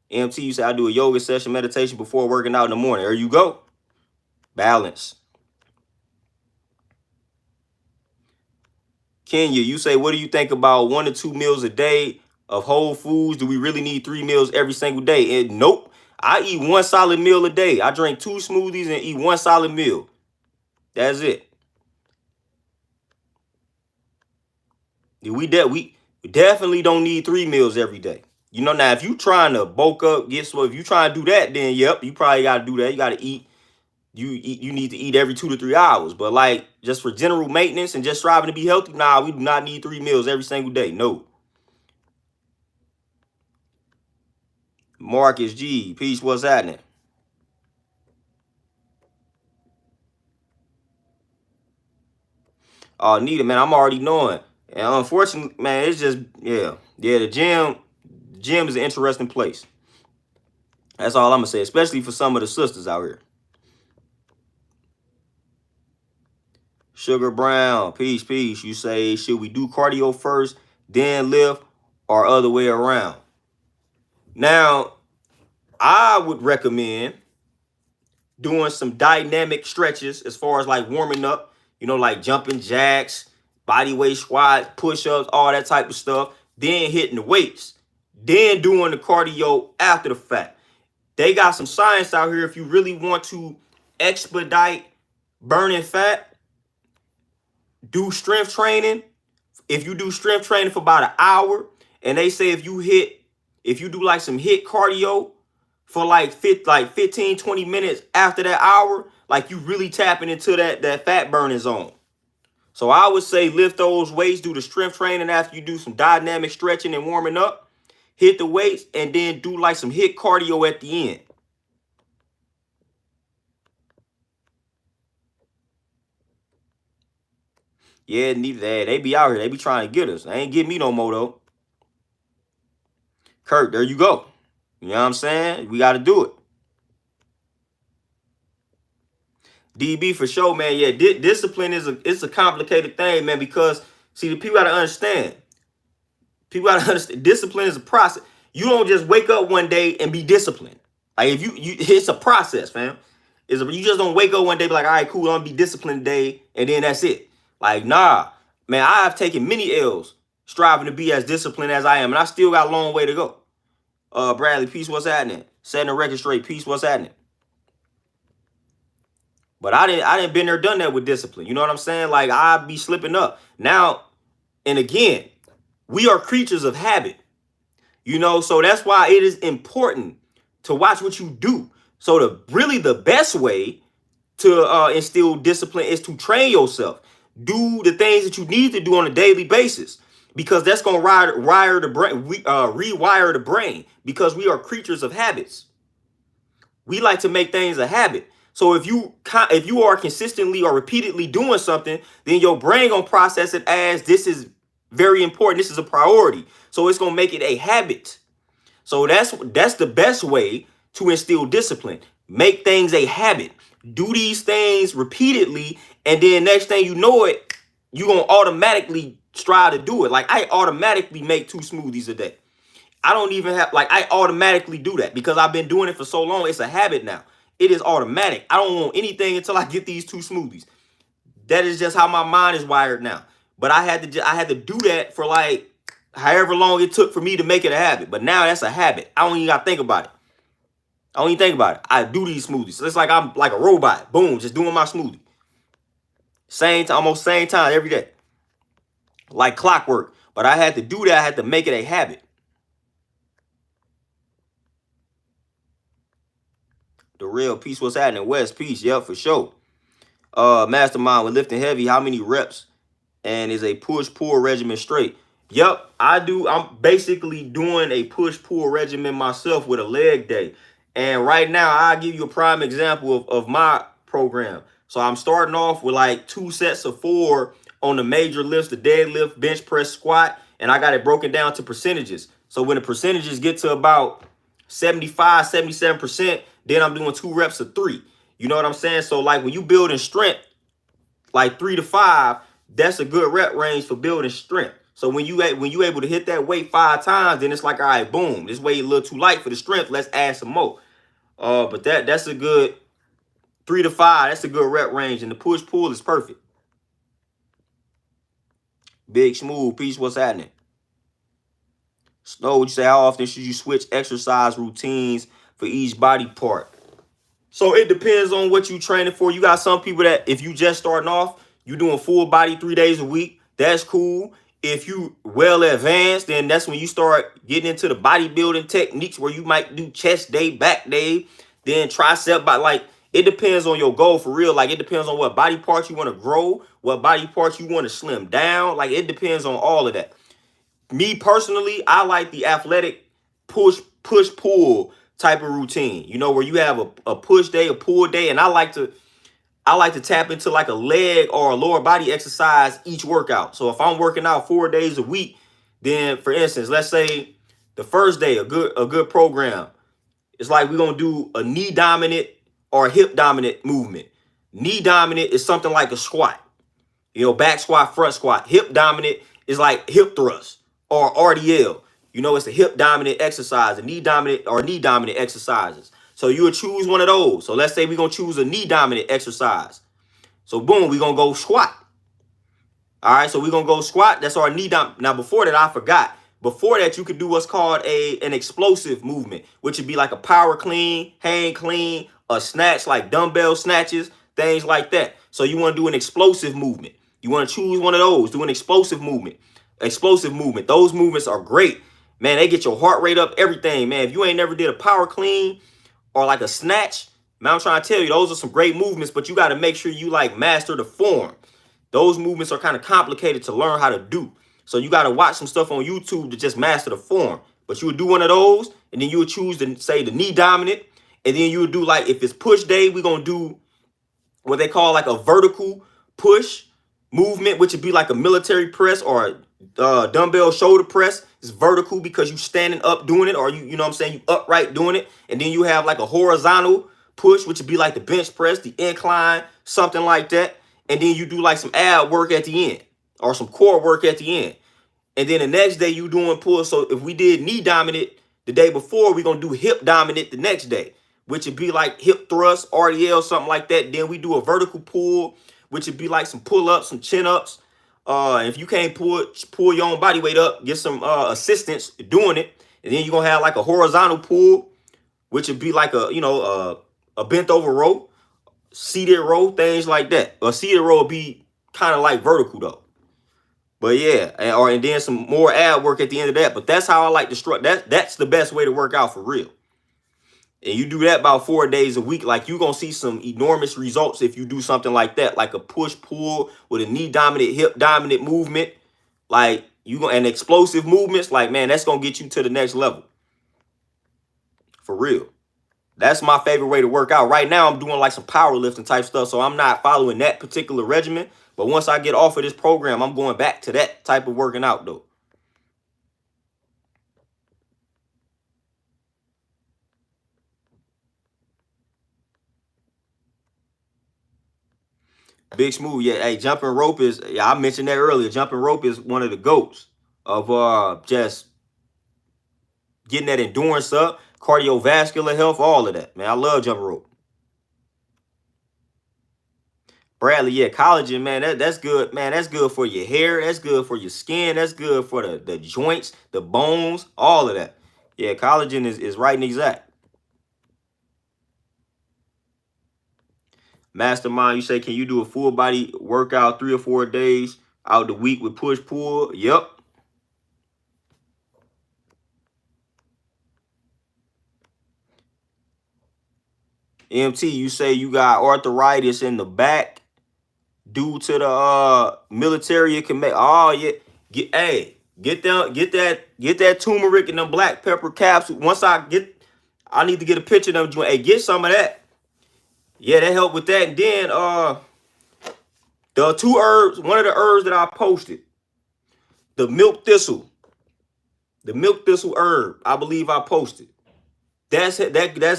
MT, you say I do a yoga session, meditation before working out in the morning. There you go. Balance. Kenya, you say, what do you think about 1 to 2 meals a day of whole foods? Do we really need 3 meals every single day? And nope. I eat 1 solid meal a day. I drink 2 smoothies and eat 1 solid meal. That's it. We definitely don't need 3 meals every day. You know, now if you trying to bulk up, if you trying to do that, then yep, you probably got to do that. You got to eat you need to eat every 2 to 3 hours. But like just for general maintenance and just striving to be healthy, nah, we do not need 3 meals every single day. No. Marcus G, peace, what's happening? Oh, Nita, man, I'm already knowing. And unfortunately, man, it's just, yeah. The gym is an interesting place. That's all I'm gonna say, especially for some of the sisters out here. Sugar Brown, peace, peace. You say, should we do cardio first, then lift, or other way around? Now, I would recommend doing some dynamic stretches as far as like warming up, like jumping jacks, body weight squats, push-ups, all that type of stuff. Then hitting the weights. Then doing the cardio after the fact. They got some science out here if you really want to expedite burning fat. Do strength training. If you do strength training for about an hour, and they say if you do like some HIIT cardio for like 15, 20 minutes after that hour, like you really tapping into that fat burning zone. So I would say lift those weights, do the strength training after you do some dynamic stretching and warming up, hit the weights, and then do like some HIIT cardio at the end. Yeah, neither that. They be out here. They be trying to get us. They ain't get me no more though. Kurt, there you go. You know what I'm saying? We got to do it. DB for sure, man. Yeah, discipline it's a complicated thing, man, because see, the people got to understand. People got to understand discipline is a process. You don't just wake up one day and be disciplined. Like if you it's a process, fam. You just don't wake up one day be like, all right, cool, I'm gonna be disciplined today, and then that's it. Like, nah, man, I have taken many L's striving to be as disciplined as I am, and I still got a long way to go. Bradley, peace, what's happening? Setting the record straight, peace, what's happening? But I didn't been there, done that with discipline. You know what I'm saying? Like I be slipping up. Now, and again, we are creatures of habit. So that's why it is important to watch what you do. So the best way to instill discipline is to train yourself. Do the things that you need to do on a daily basis, because that's gonna rewire the brain. Rewire the brain, because we are creatures of habits. We like to make things a habit. So if you are consistently or repeatedly doing something, then your brain gonna process it as this is very important. This is a priority. So it's gonna make it a habit. So that's the best way to instill discipline. Make things a habit. Do these things repeatedly, and then next thing you know it, you're gonna automatically strive to do it. Like I automatically make 2 smoothies a day. I don't even have, I automatically do that because I've been doing it for so long. It's a habit now. It is automatic. I don't want anything until I get these 2 smoothies. That is just how my mind is wired now. But I had to do that for like however long it took for me to make it a habit. But now that's a habit. I don't even gotta think about it. I don't even think about it. I do these smoothies. So it's like I'm like a robot. Boom, just doing my smoothie. Same time, almost same time every day. Like clockwork. But I had to do that. I had to make it a habit. The real peace, what's happening? West, peace. Yep, for sure. Mastermind with lifting heavy. How many reps? And is a push-pull regimen straight? Yep, I do. I'm basically doing a push-pull regimen myself with a leg day. And right now, I'll give you a prime example of my program. So I'm starting off with like 2 sets of 4 on the major lifts, the deadlift, bench press, squat. And I got it broken down to percentages. So when the percentages get to about 75, 77%, then I'm doing 2 reps of 3. You know what I'm saying? So like when you build in strength, like 3 to 5, that's a good rep range for building strength. So when you able to hit that weight 5 times, then it's like, all right, boom, this weight a little too light for the strength. Let's add some more. But that's a good 3 to 5. That's a good rep range, and the push pull is perfect. Big Smooth, peace. What's happening? Snow, would you say how often should you switch exercise routines for each body part? So it depends on what you training for. You got some people that if you just starting off, you doing full body 3 days a week. That's cool. If you well advanced, then that's when you start getting into the bodybuilding techniques where you might do chest day, back day, then tricep. But like It depends on your goal for real. Like, it depends on what body parts you want to grow, what body parts you want to slim down. Like, it depends on all of that. Me personally, I like the athletic push pull type of routine. You know, where you have a push day, a pull day, and I like to tap into like a leg or a lower body exercise each workout. So if I'm working out 4 days a week, then for instance, let's say the first day, a good program, it's like we're gonna do a knee dominant or a hip dominant movement. Knee dominant is something like a squat, you know, back squat, front squat. Hip dominant is like hip thrust or RDL. You know, it's a hip dominant exercise, a knee dominant or knee dominant exercises. So you would choose one of those. So let's say we're gonna choose a knee dominant exercise. So boom, we're gonna go squat. All right, so we're gonna go squat. That's our knee down. Now, before that, I forgot. Before that, you could do what's called an explosive movement, which would be like a power clean, hang clean, a snatch like dumbbell snatches, things like that. So you want to do an explosive movement. You want to choose one of those. Do an explosive movement. Explosive movement. Those movements are great, man. They get your heart rate up, everything, man. If you ain't never did a power clean or like a snatch, man, I'm trying to tell you, those are some great movements, but you got to make sure you like master the form. Those movements are kind of complicated to learn how to do. So you got to watch some stuff on YouTube to just master the form. But you would do one of those, and then you would choose to say the knee dominant. And then you would do like, if it's push day, we're going to do what they call like a vertical push movement, which would be like a military press or a dumbbell shoulder press. It's vertical because you standing up doing it, or you know what I'm saying, you upright doing it. And then you have like a horizontal push, which would be like the bench press, the incline, something like that. And then you do like some ab work at the end or some core work at the end. And then the next day you doing pull. So if we did knee dominant the day before, we're going to do hip dominant the next day, which would be like hip thrust, RDL, something like that. Then we do a vertical pull, which would be like some pull-ups, some chin-ups. If you can't pull your own body weight up, get some assistance doing it. And then you're going to have like a horizontal pull, which would be like a bent over row, seated row, things like that. A seated row would be kind of like vertical though. But yeah, and then some more ab work at the end of that. But that's how I like to structure. That's the best way to work out for real. And you do that about 4 days a week. Like, you're going to see some enormous results if you do something like that, like a push-pull with a knee-dominant, hip-dominant movement. Like, and explosive movements. Like, man, that's going to get you to the next level. For real. That's my favorite way to work out. Right now, I'm doing like some powerlifting type stuff, so I'm not following that particular regimen. But once I get off of this program, I'm going back to that type of working out, though. Big Smooth, yeah. Hey, jumping rope is, yeah, I mentioned that earlier. Jumping rope is one of the goats of just getting that endurance up, cardiovascular health, all of that. Man, I love jumping rope. Bradley, yeah, collagen, man, that's good, man. That's good for your hair. That's good for your skin. That's good for the joints, the bones, all of that. Yeah, collagen is right and exact. Mastermind, you say, can you do a full body workout 3 or 4 days out the week with push pull? Yep. MT, you say you got arthritis in the back due to the military. It can make, oh yeah, get that turmeric and them black pepper capsules. Once I need to get a picture of them. Hey, get some of that. Yeah, that helped with that. And then the 2 herbs, one of the herbs that I posted, the milk thistle herb, I believe I posted. That's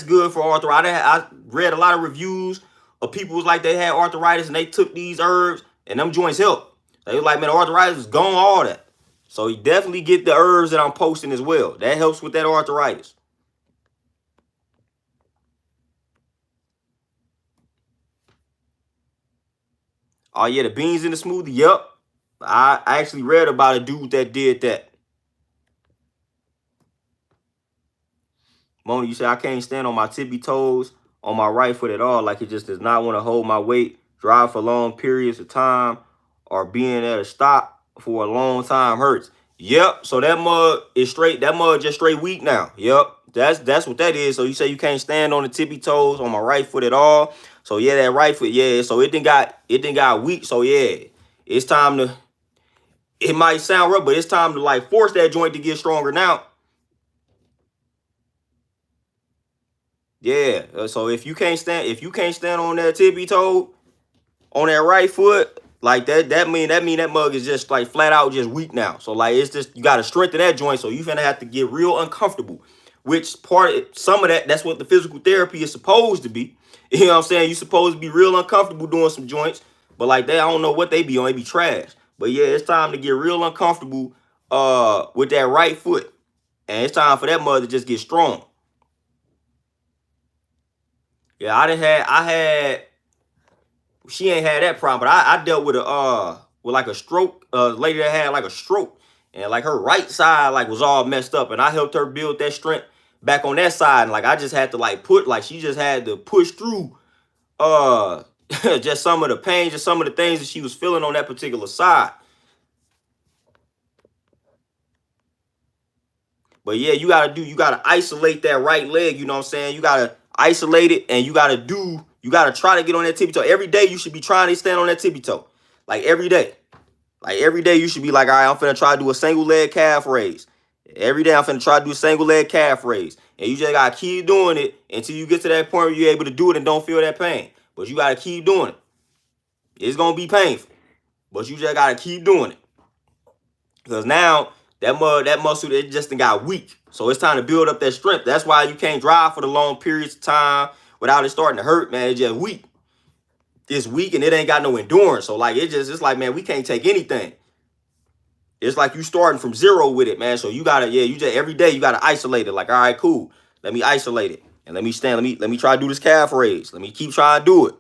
good for arthritis. I read a lot of reviews of people was like they had arthritis and they took these herbs and them joints help. They were like, man, arthritis is gone, all that. So you definitely get the herbs that I'm posting as well. That helps with that arthritis. Oh yeah, the beans in the smoothie. Yep. I actually read about a dude that did that. Mona, you say, I can't stand on my tippy toes on my right foot at all. Like, it just does not want to hold my weight, drive for long periods of time, or being at a stop for a long time hurts. Yep. So that mug is straight. That mug just straight weak now. Yep. That's what that is. So you say you can't stand on the tippy toes on my right foot at all. So yeah, that right foot, yeah. So it didn't got weak. So yeah, it's time to. It might sound rough, but it's time to like force that joint to get stronger now. Yeah. So if you can't stand on that tippy toe on that right foot, like that mug is just like flat out just weak now. So like it's just you gotta strengthen that joint. So you finna have to get real uncomfortable. Which some of that's what the physical therapy is supposed to be. You know what I'm saying? You supposed to be real uncomfortable doing some joints, but like I don't know what they be on. They be trash. But yeah, it's time to get real uncomfortable with that right foot, and it's time for that mug to just get strong. Yeah, I had she ain't had that problem, but I dealt with with like a stroke, lady that had like a stroke, and like her right side like was all messed up, and I helped her build that strength back on that side, and like I just had to like she just had to push through uh just some of the pain, just some of the things that she was feeling on that particular side. But yeah, you gotta isolate that right leg, you know what I'm saying? You gotta isolate it, and you gotta try to get on that tippy toe. Every day you should be trying to stand on that tippy toe. Like every day. Like every day you should be like, all right, I'm finna try to do a single leg calf raise. Every day I'm finna try to do a single leg calf raise. And you just gotta keep doing it until you get to that point where you're able to do it and don't feel that pain. But you gotta keep doing it. It's gonna be painful, but you just gotta keep doing it. Because now that muscle it just got weak. So it's time to build up that strength. That's why you can't drive for the long periods of time without it starting to hurt, man. It's just weak. It's weak and it ain't got no endurance. So like it's like, man, we can't take anything. It's like you starting from zero with it, man. So you gotta, yeah, you just every day you gotta isolate it. Like, all right, cool. Let me isolate it. And let me stand. Let me try to do this calf raise. Let me keep trying to do it.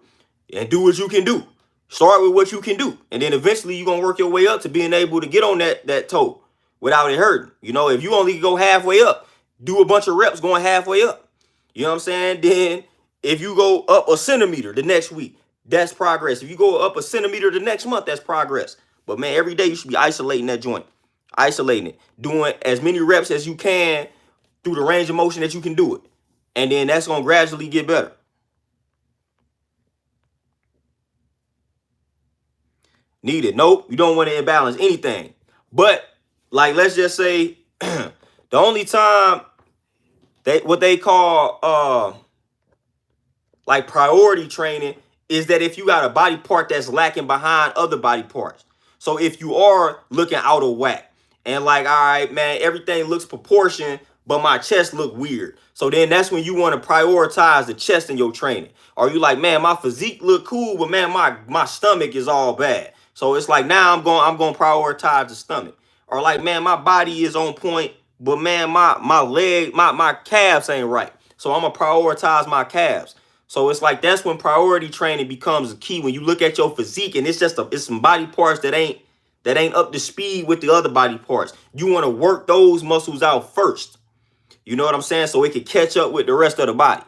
And do what you can do. Start with what you can do. And then eventually you're gonna work your way up to being able to get on that toe without it hurting. You know, if you only go halfway up, do a bunch of reps going halfway up. You know what I'm saying? Then if you go up a centimeter the next week, that's progress. If you go up a centimeter the next month, that's progress. But man, every day you should be isolating that joint, isolating it, doing as many reps as you can through the range of motion that you can do it. And then that's gonna gradually get better. Needed. Nope, you don't want to imbalance anything. But like let's just say the only time what they call like priority training is that if you got a body part that's lacking behind other body parts. So if you are looking out of whack and like, all right, man, everything looks proportioned, but my chest look weird. So then that's when you want to prioritize the chest in your training. Or you like, man, my physique look cool, but man, my stomach is all bad. So it's like now I'm going to prioritize the stomach. Or like, man, my body is on point, but man, my leg, my calves ain't right. So I'm going to prioritize my calves. So it's like that's when priority training becomes a key. When you look at your physique and it's some body parts that ain't up to speed with the other body parts. You want to work those muscles out first. You know what I'm saying? So it can catch up with the rest of the body.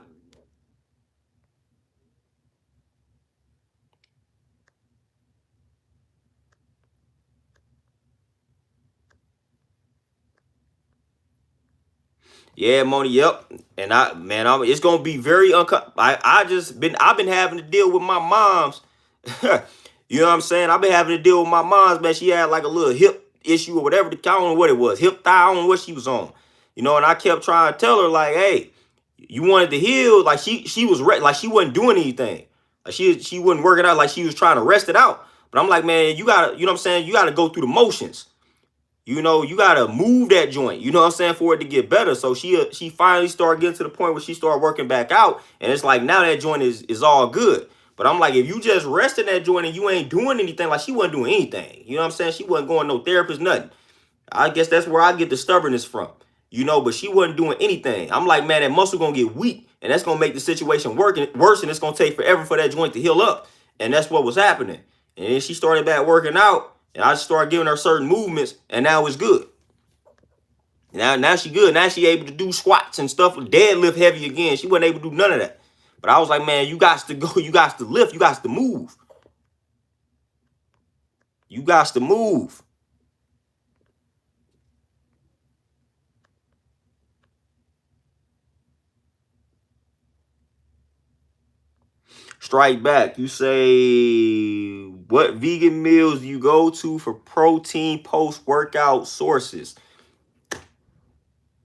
Yeah, Moni. Yep. And it's gonna be very uncomfortable. I've been having to deal with my mom's. You know what I'm saying? I've been having to deal with my mom's, man. She had like a little hip issue or whatever. I don't know what it was. Hip thigh. I don't know what she was on. You know, and I kept trying to tell her like, hey, you wanted to heal. Like she was like she wasn't doing anything. Like she wasn't working out. Like she was trying to rest it out. But I'm like, man, you gotta, you know what I'm saying? You gotta go through the motions. You know, you gotta move that joint. You know what I'm saying, for it to get better. So she finally started getting to the point where she started working back out, and it's like now that joint is all good. But I'm like, if you just resting that joint and you ain't doing anything, like she wasn't doing anything. You know what I'm saying? She wasn't going no therapist, nothing. I guess that's where I get the stubbornness from. You know, but she wasn't doing anything. I'm like, man, that muscle gonna get weak, and that's gonna make the situation worse, and it's gonna take forever for that joint to heal up. And that's what was happening. And then she started back working out, and I just started giving her certain movements, and now it's good. Now she good. Now she able to do squats and stuff, deadlift heavy again. She wasn't able to do none of that. But I was like, man, you got to go. You got to lift. You got to move. You got to move. Strike back. You say, what vegan meals do you go to for protein post-workout sources?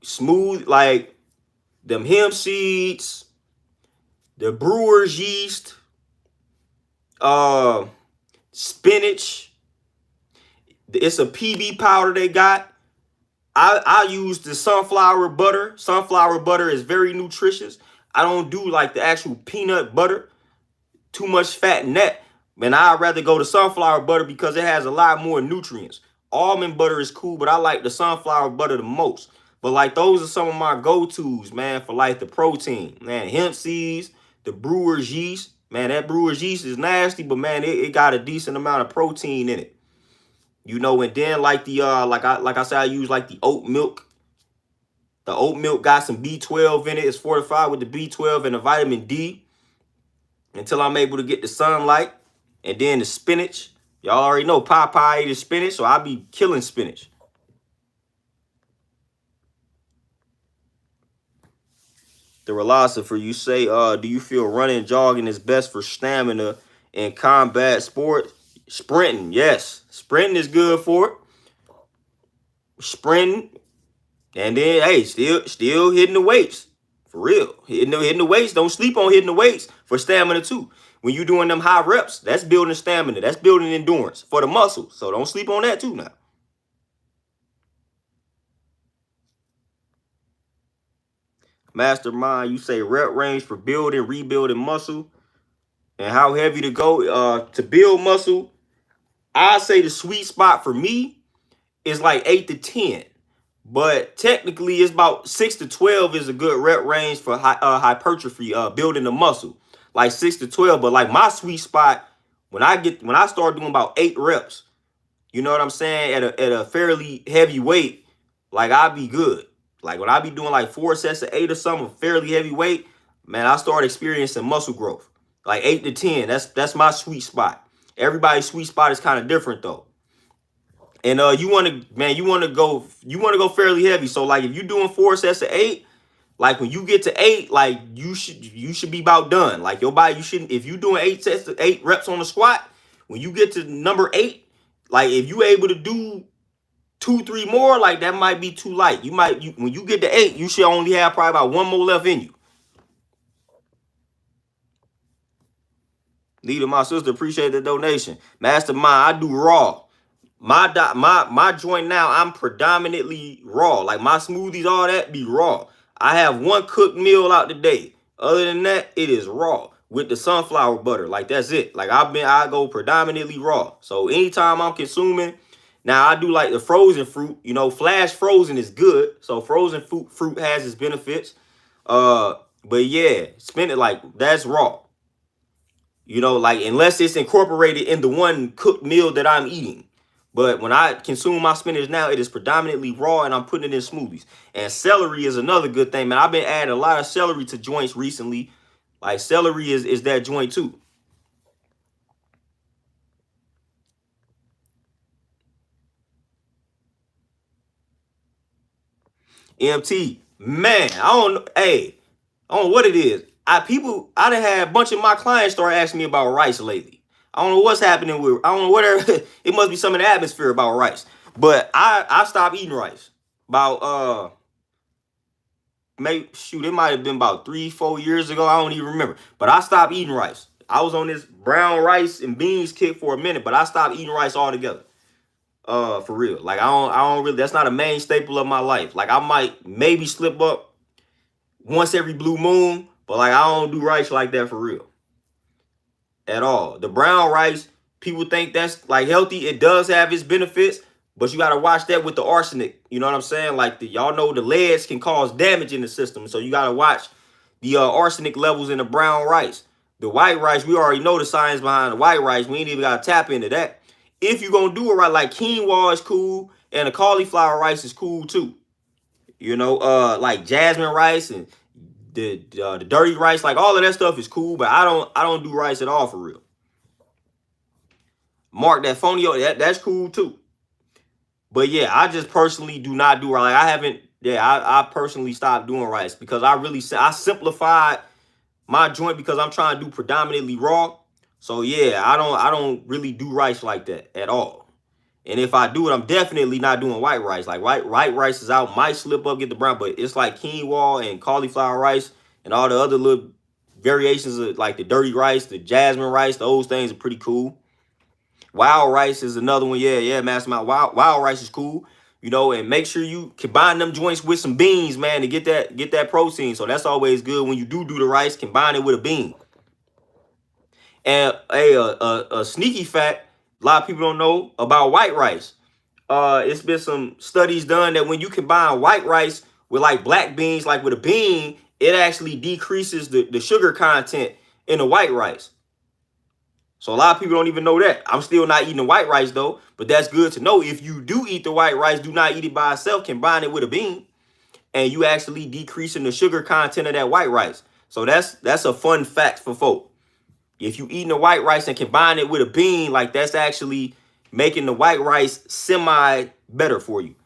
Smooth, like them hemp seeds, the brewer's yeast, uh, spinach. It's a PB powder they got. I use the sunflower butter. Sunflower butter is very nutritious. I don't do like the actual peanut butter. Too much fat in that. Man, I'd rather go to sunflower butter because it has a lot more nutrients. Almond butter is cool, but I like the sunflower butter the most. But like those are some of my go-tos, man, for like the protein. Man, hemp seeds, the brewer's yeast. Man, that brewer's yeast is nasty, but man, it got a decent amount of protein in it. You know, and then like the like I said, I use like the oat milk. The oat milk got some B12 in it. It's fortified with the B12 and the vitamin D until I'm able to get the sunlight. And then the spinach. Y'all already know Popeye ate spinach, so I be killing spinach. The philosopher, you say, do you feel running and jogging is best for stamina in combat sport? Sprinting, yes. Sprinting is good for it. Sprinting. And then, hey, still hitting the weights. For real. Hitting the weights. Don't sleep on hitting the weights for stamina too. When you're doing them high reps, that's building stamina. That's building endurance for the muscles. So don't sleep on that too now. Mastermind, you say rep range for building, rebuilding muscle, and how heavy to go to build muscle. I say the sweet spot for me is like 8 to 10. But technically, it's about 6 to 12 is a good rep range for hypertrophy, building the muscle. Like 6 to 12. But like my sweet spot, when I start doing about 8 reps, you know what I'm saying, at a fairly heavy weight, like I'll be good. Like when I be doing like 4 sets of 8 or something, fairly heavy weight, man, I start experiencing muscle growth. Like 8 to 10, that's my sweet spot. Everybody's sweet spot is kind of different though. And you want to go fairly heavy. So like if you're doing 4 sets of 8, like when you get to 8, like you should be about done. Like your body, you shouldn't, if you doing 8 sets of 8 reps on the squat, when you get to number 8, like if you able to do 2, 3 more, like that might be too light. When you get to 8, you should only have probably about 1 more left in you. Leader, my sister, appreciate the donation. Mastermind, I do raw. My joint now, I'm predominantly raw. Like my smoothies, all that be raw. I have 1 cooked meal out today. Other than that, it is raw with the sunflower butter. Like that's it. Like I go predominantly raw. So anytime I'm consuming, now I do like the frozen fruit. You know, flash frozen is good. So frozen fruit has its benefits. But yeah, spin it like that's raw. You know, like unless it's incorporated in the 1 cooked meal that I'm eating. But when I consume my spinach now, it is predominantly raw and I'm putting it in smoothies. And celery is another good thing, man. I've been adding a lot of celery to joints recently. Like celery is that joint too. MT, man, I don't know what it is. I done had a bunch of my clients start asking me about rice lately. I don't know what's happening with, I don't know whatever. It must be some of the atmosphere about rice. But I stopped eating rice about maybe, shoot, it might have been about 3, 4 years ago. I don't even remember. But I stopped eating rice. I was on this brown rice and beans kick for a minute, but I stopped eating rice altogether. For real. Like I don't really, that's not a main staple of my life. Like I might maybe slip up once every blue moon, but like I don't do rice like that for real. At all. The brown rice, people think that's like healthy. It does have its benefits, but you got to watch that with the arsenic. You know what I'm saying? Like y'all know the leads can cause damage in the system. So you got to watch the arsenic levels in the brown rice. The white rice, we already know the science behind the white rice. We ain't even got to tap into that. If you're going to do it right, like quinoa is cool and the cauliflower rice is cool too. You know, like jasmine rice and the dirty rice, like all of that stuff is cool, but I don't do rice at all for real. Mark that phonio, that's cool too. But yeah, I just personally do not do rice. Like I personally stopped doing rice because I simplified my joint because I'm trying to do predominantly raw. So yeah, I don't really do rice like that at all. And if I do it, I'm definitely not doing white rice. Like white rice is out, might slip up, get the brown, but it's like quinoa and cauliflower rice and all the other little variations of like the dirty rice, the jasmine rice. Those things are pretty cool. Wild rice is another one. Yeah, Mastermind. Wild rice is cool. You know, and make sure you combine them joints with some beans, man, to get that protein. So that's always good when you do the rice. Combine it with a bean. And a sneaky fact, a lot of people don't know about white rice. It's been some studies done that when you combine white rice with like black beans, like with a bean, it actually decreases the sugar content in the white rice. So a lot of people don't even know that. I'm still not eating the white rice though, but that's good to know. If you do eat the white rice, do not eat it by itself. Combine it with a bean, and you actually decreasing the sugar content of that white rice. So that's a fun fact for folk. If you eating the white rice and combine it with a bean, like that's actually making the white rice semi better for you.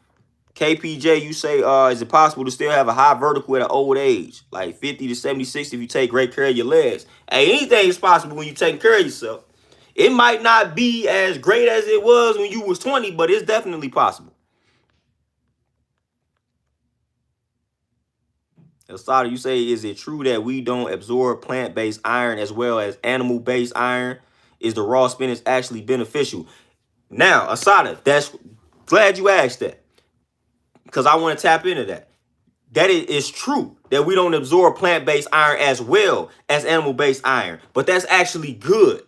KPJ, you say, is it possible to still have a high vertical at an old age? Like 50 to 76 if you take great care of your legs. Hey, anything is possible when you taking care of yourself. It might not be as great as it was when you was 20, but it's definitely possible. Asada, you say, is it true that we don't absorb plant-based iron as well as animal-based iron? Is the raw spinach actually beneficial? Now, Asada, that's glad you asked that because I want to tap into that. That is true that we don't absorb plant-based iron as well as animal-based iron, but that's actually good.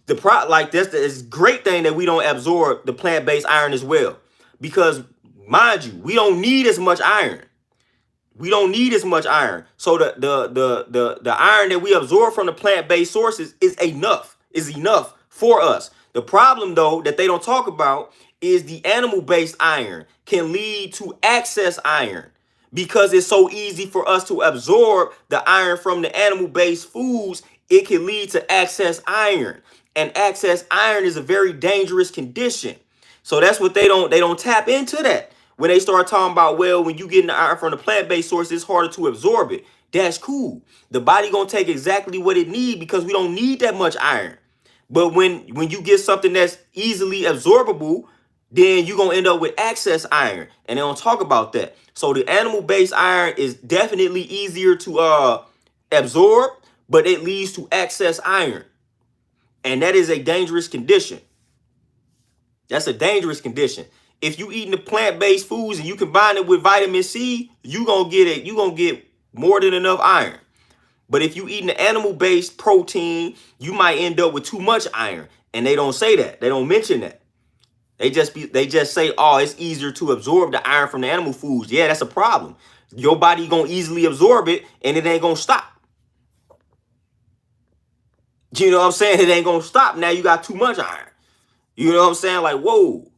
That's a great thing that we don't absorb the plant-based iron as well, because mind you, we don't need as much iron. We don't need as much iron. So the iron that we absorb from the plant-based sources is enough for us. The problem though that they don't talk about is the animal-based iron can lead to excess iron because it's so easy for us to absorb the iron from the animal-based foods. It can lead to excess iron, and excess iron is a very dangerous condition. So that's what they don't tap into that. When they start talking about, well, when you get the iron from the plant-based source, it's harder to absorb it. That's cool. The body gonna take exactly what it needs because we don't need that much iron. But when you get something that's easily absorbable, then you're gonna end up with excess iron. And they don't talk about that. So the animal-based iron is definitely easier to absorb, but it leads to excess iron. And that is a dangerous condition. That's a dangerous condition. If you eating the plant-based foods and you combine it with vitamin C, you're gonna get more than enough iron. But if you eating the animal-based protein, you might end up with too much iron. And they don't say that. They don't mention that. They just say, oh, it's easier to absorb the iron from the animal foods. Yeah, that's a problem. Your body gonna easily absorb it and it ain't gonna stop. You know what I'm saying? It ain't gonna stop. Now you got too much iron. You know what I'm saying? Like, whoa.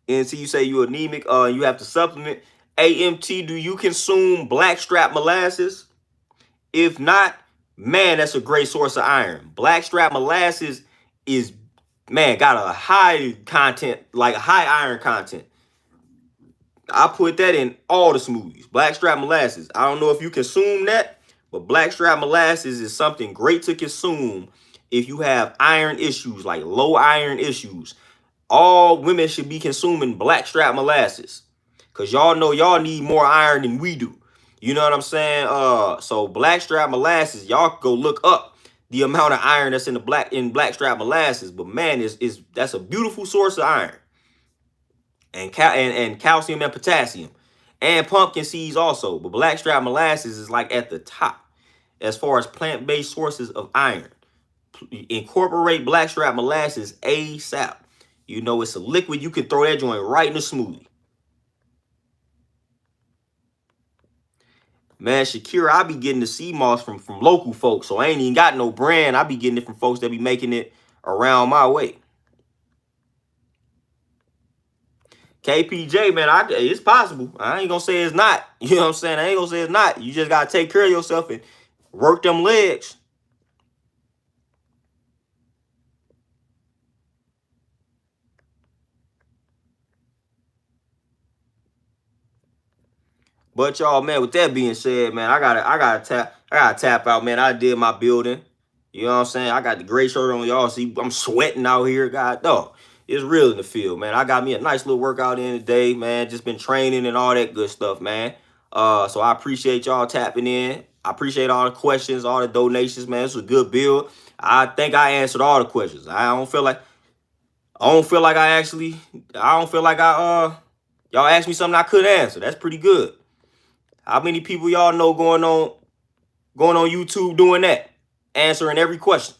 And so you say you're anemic, you have to supplement. AMT, do you consume blackstrap molasses? If not, man, that's a great source of iron. Blackstrap molasses is, man, got a high content, like high iron content. I put that in all the smoothies. Blackstrap molasses. I don't know if you consume that, but blackstrap molasses is something great to consume if you have iron issues, like low iron issues. All women should be consuming blackstrap molasses because y'all know y'all need more iron than we do. You know what I'm saying? So blackstrap molasses, y'all go look up the amount of iron that's in blackstrap molasses. But man, that's a beautiful source of iron, and calcium and potassium, and pumpkin seeds also. But blackstrap molasses is like at the top as far as plant-based sources of iron. Incorporate blackstrap molasses ASAP. You know, it's a liquid. You can throw that joint right in a smoothie. Man, Shakira, I be getting the sea moss from local folks, so I ain't even got no brand. I be getting it from folks that be making it around my way. KPJ, man, it's possible. I ain't gonna say it's not. You know what I'm saying? I ain't gonna say it's not. You just gotta take care of yourself and work them legs. But y'all, man, with that being said, man, I gotta tap out, man. I did my building. You know what I'm saying? I got the gray shirt on, y'all. See, I'm sweating out here, God, dog. It's real in the field, man. I got me a nice little workout in today, man. Just been training and all that good stuff, man. So I appreciate y'all tapping in. I appreciate all the questions, all the donations, man. This was a good build. I think I answered all the questions. I don't feel like y'all asked me something I could answer. That's pretty good. How many people y'all know going on YouTube doing that? Answering every question.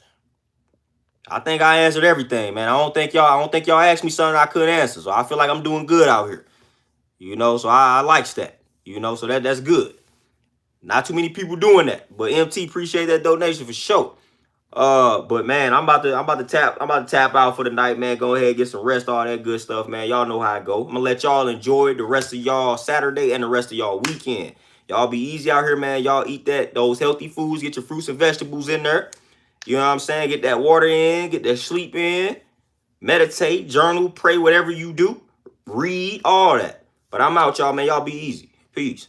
I think I answered everything, man. I don't think y'all asked me something I couldn't answer. So I feel like I'm doing good out here. You know, so I likes that. You know, so that's good. Not too many people that. But MT, appreciate that donation for sure. But man, I'm about to tap out for the night, man. Go ahead, get some rest, all that good stuff, man. Y'all know how it go. I'm gonna let y'all enjoy the rest of y'all Saturday and the rest of y'all weekend. Y'all be easy out here, man. Y'all eat those healthy foods, get your fruits and vegetables in there. You know what I'm saying? Get that water in, get that sleep in, meditate, journal, pray, whatever you do, read, all that. But I'm out, y'all, man. Y'all be easy. Peace.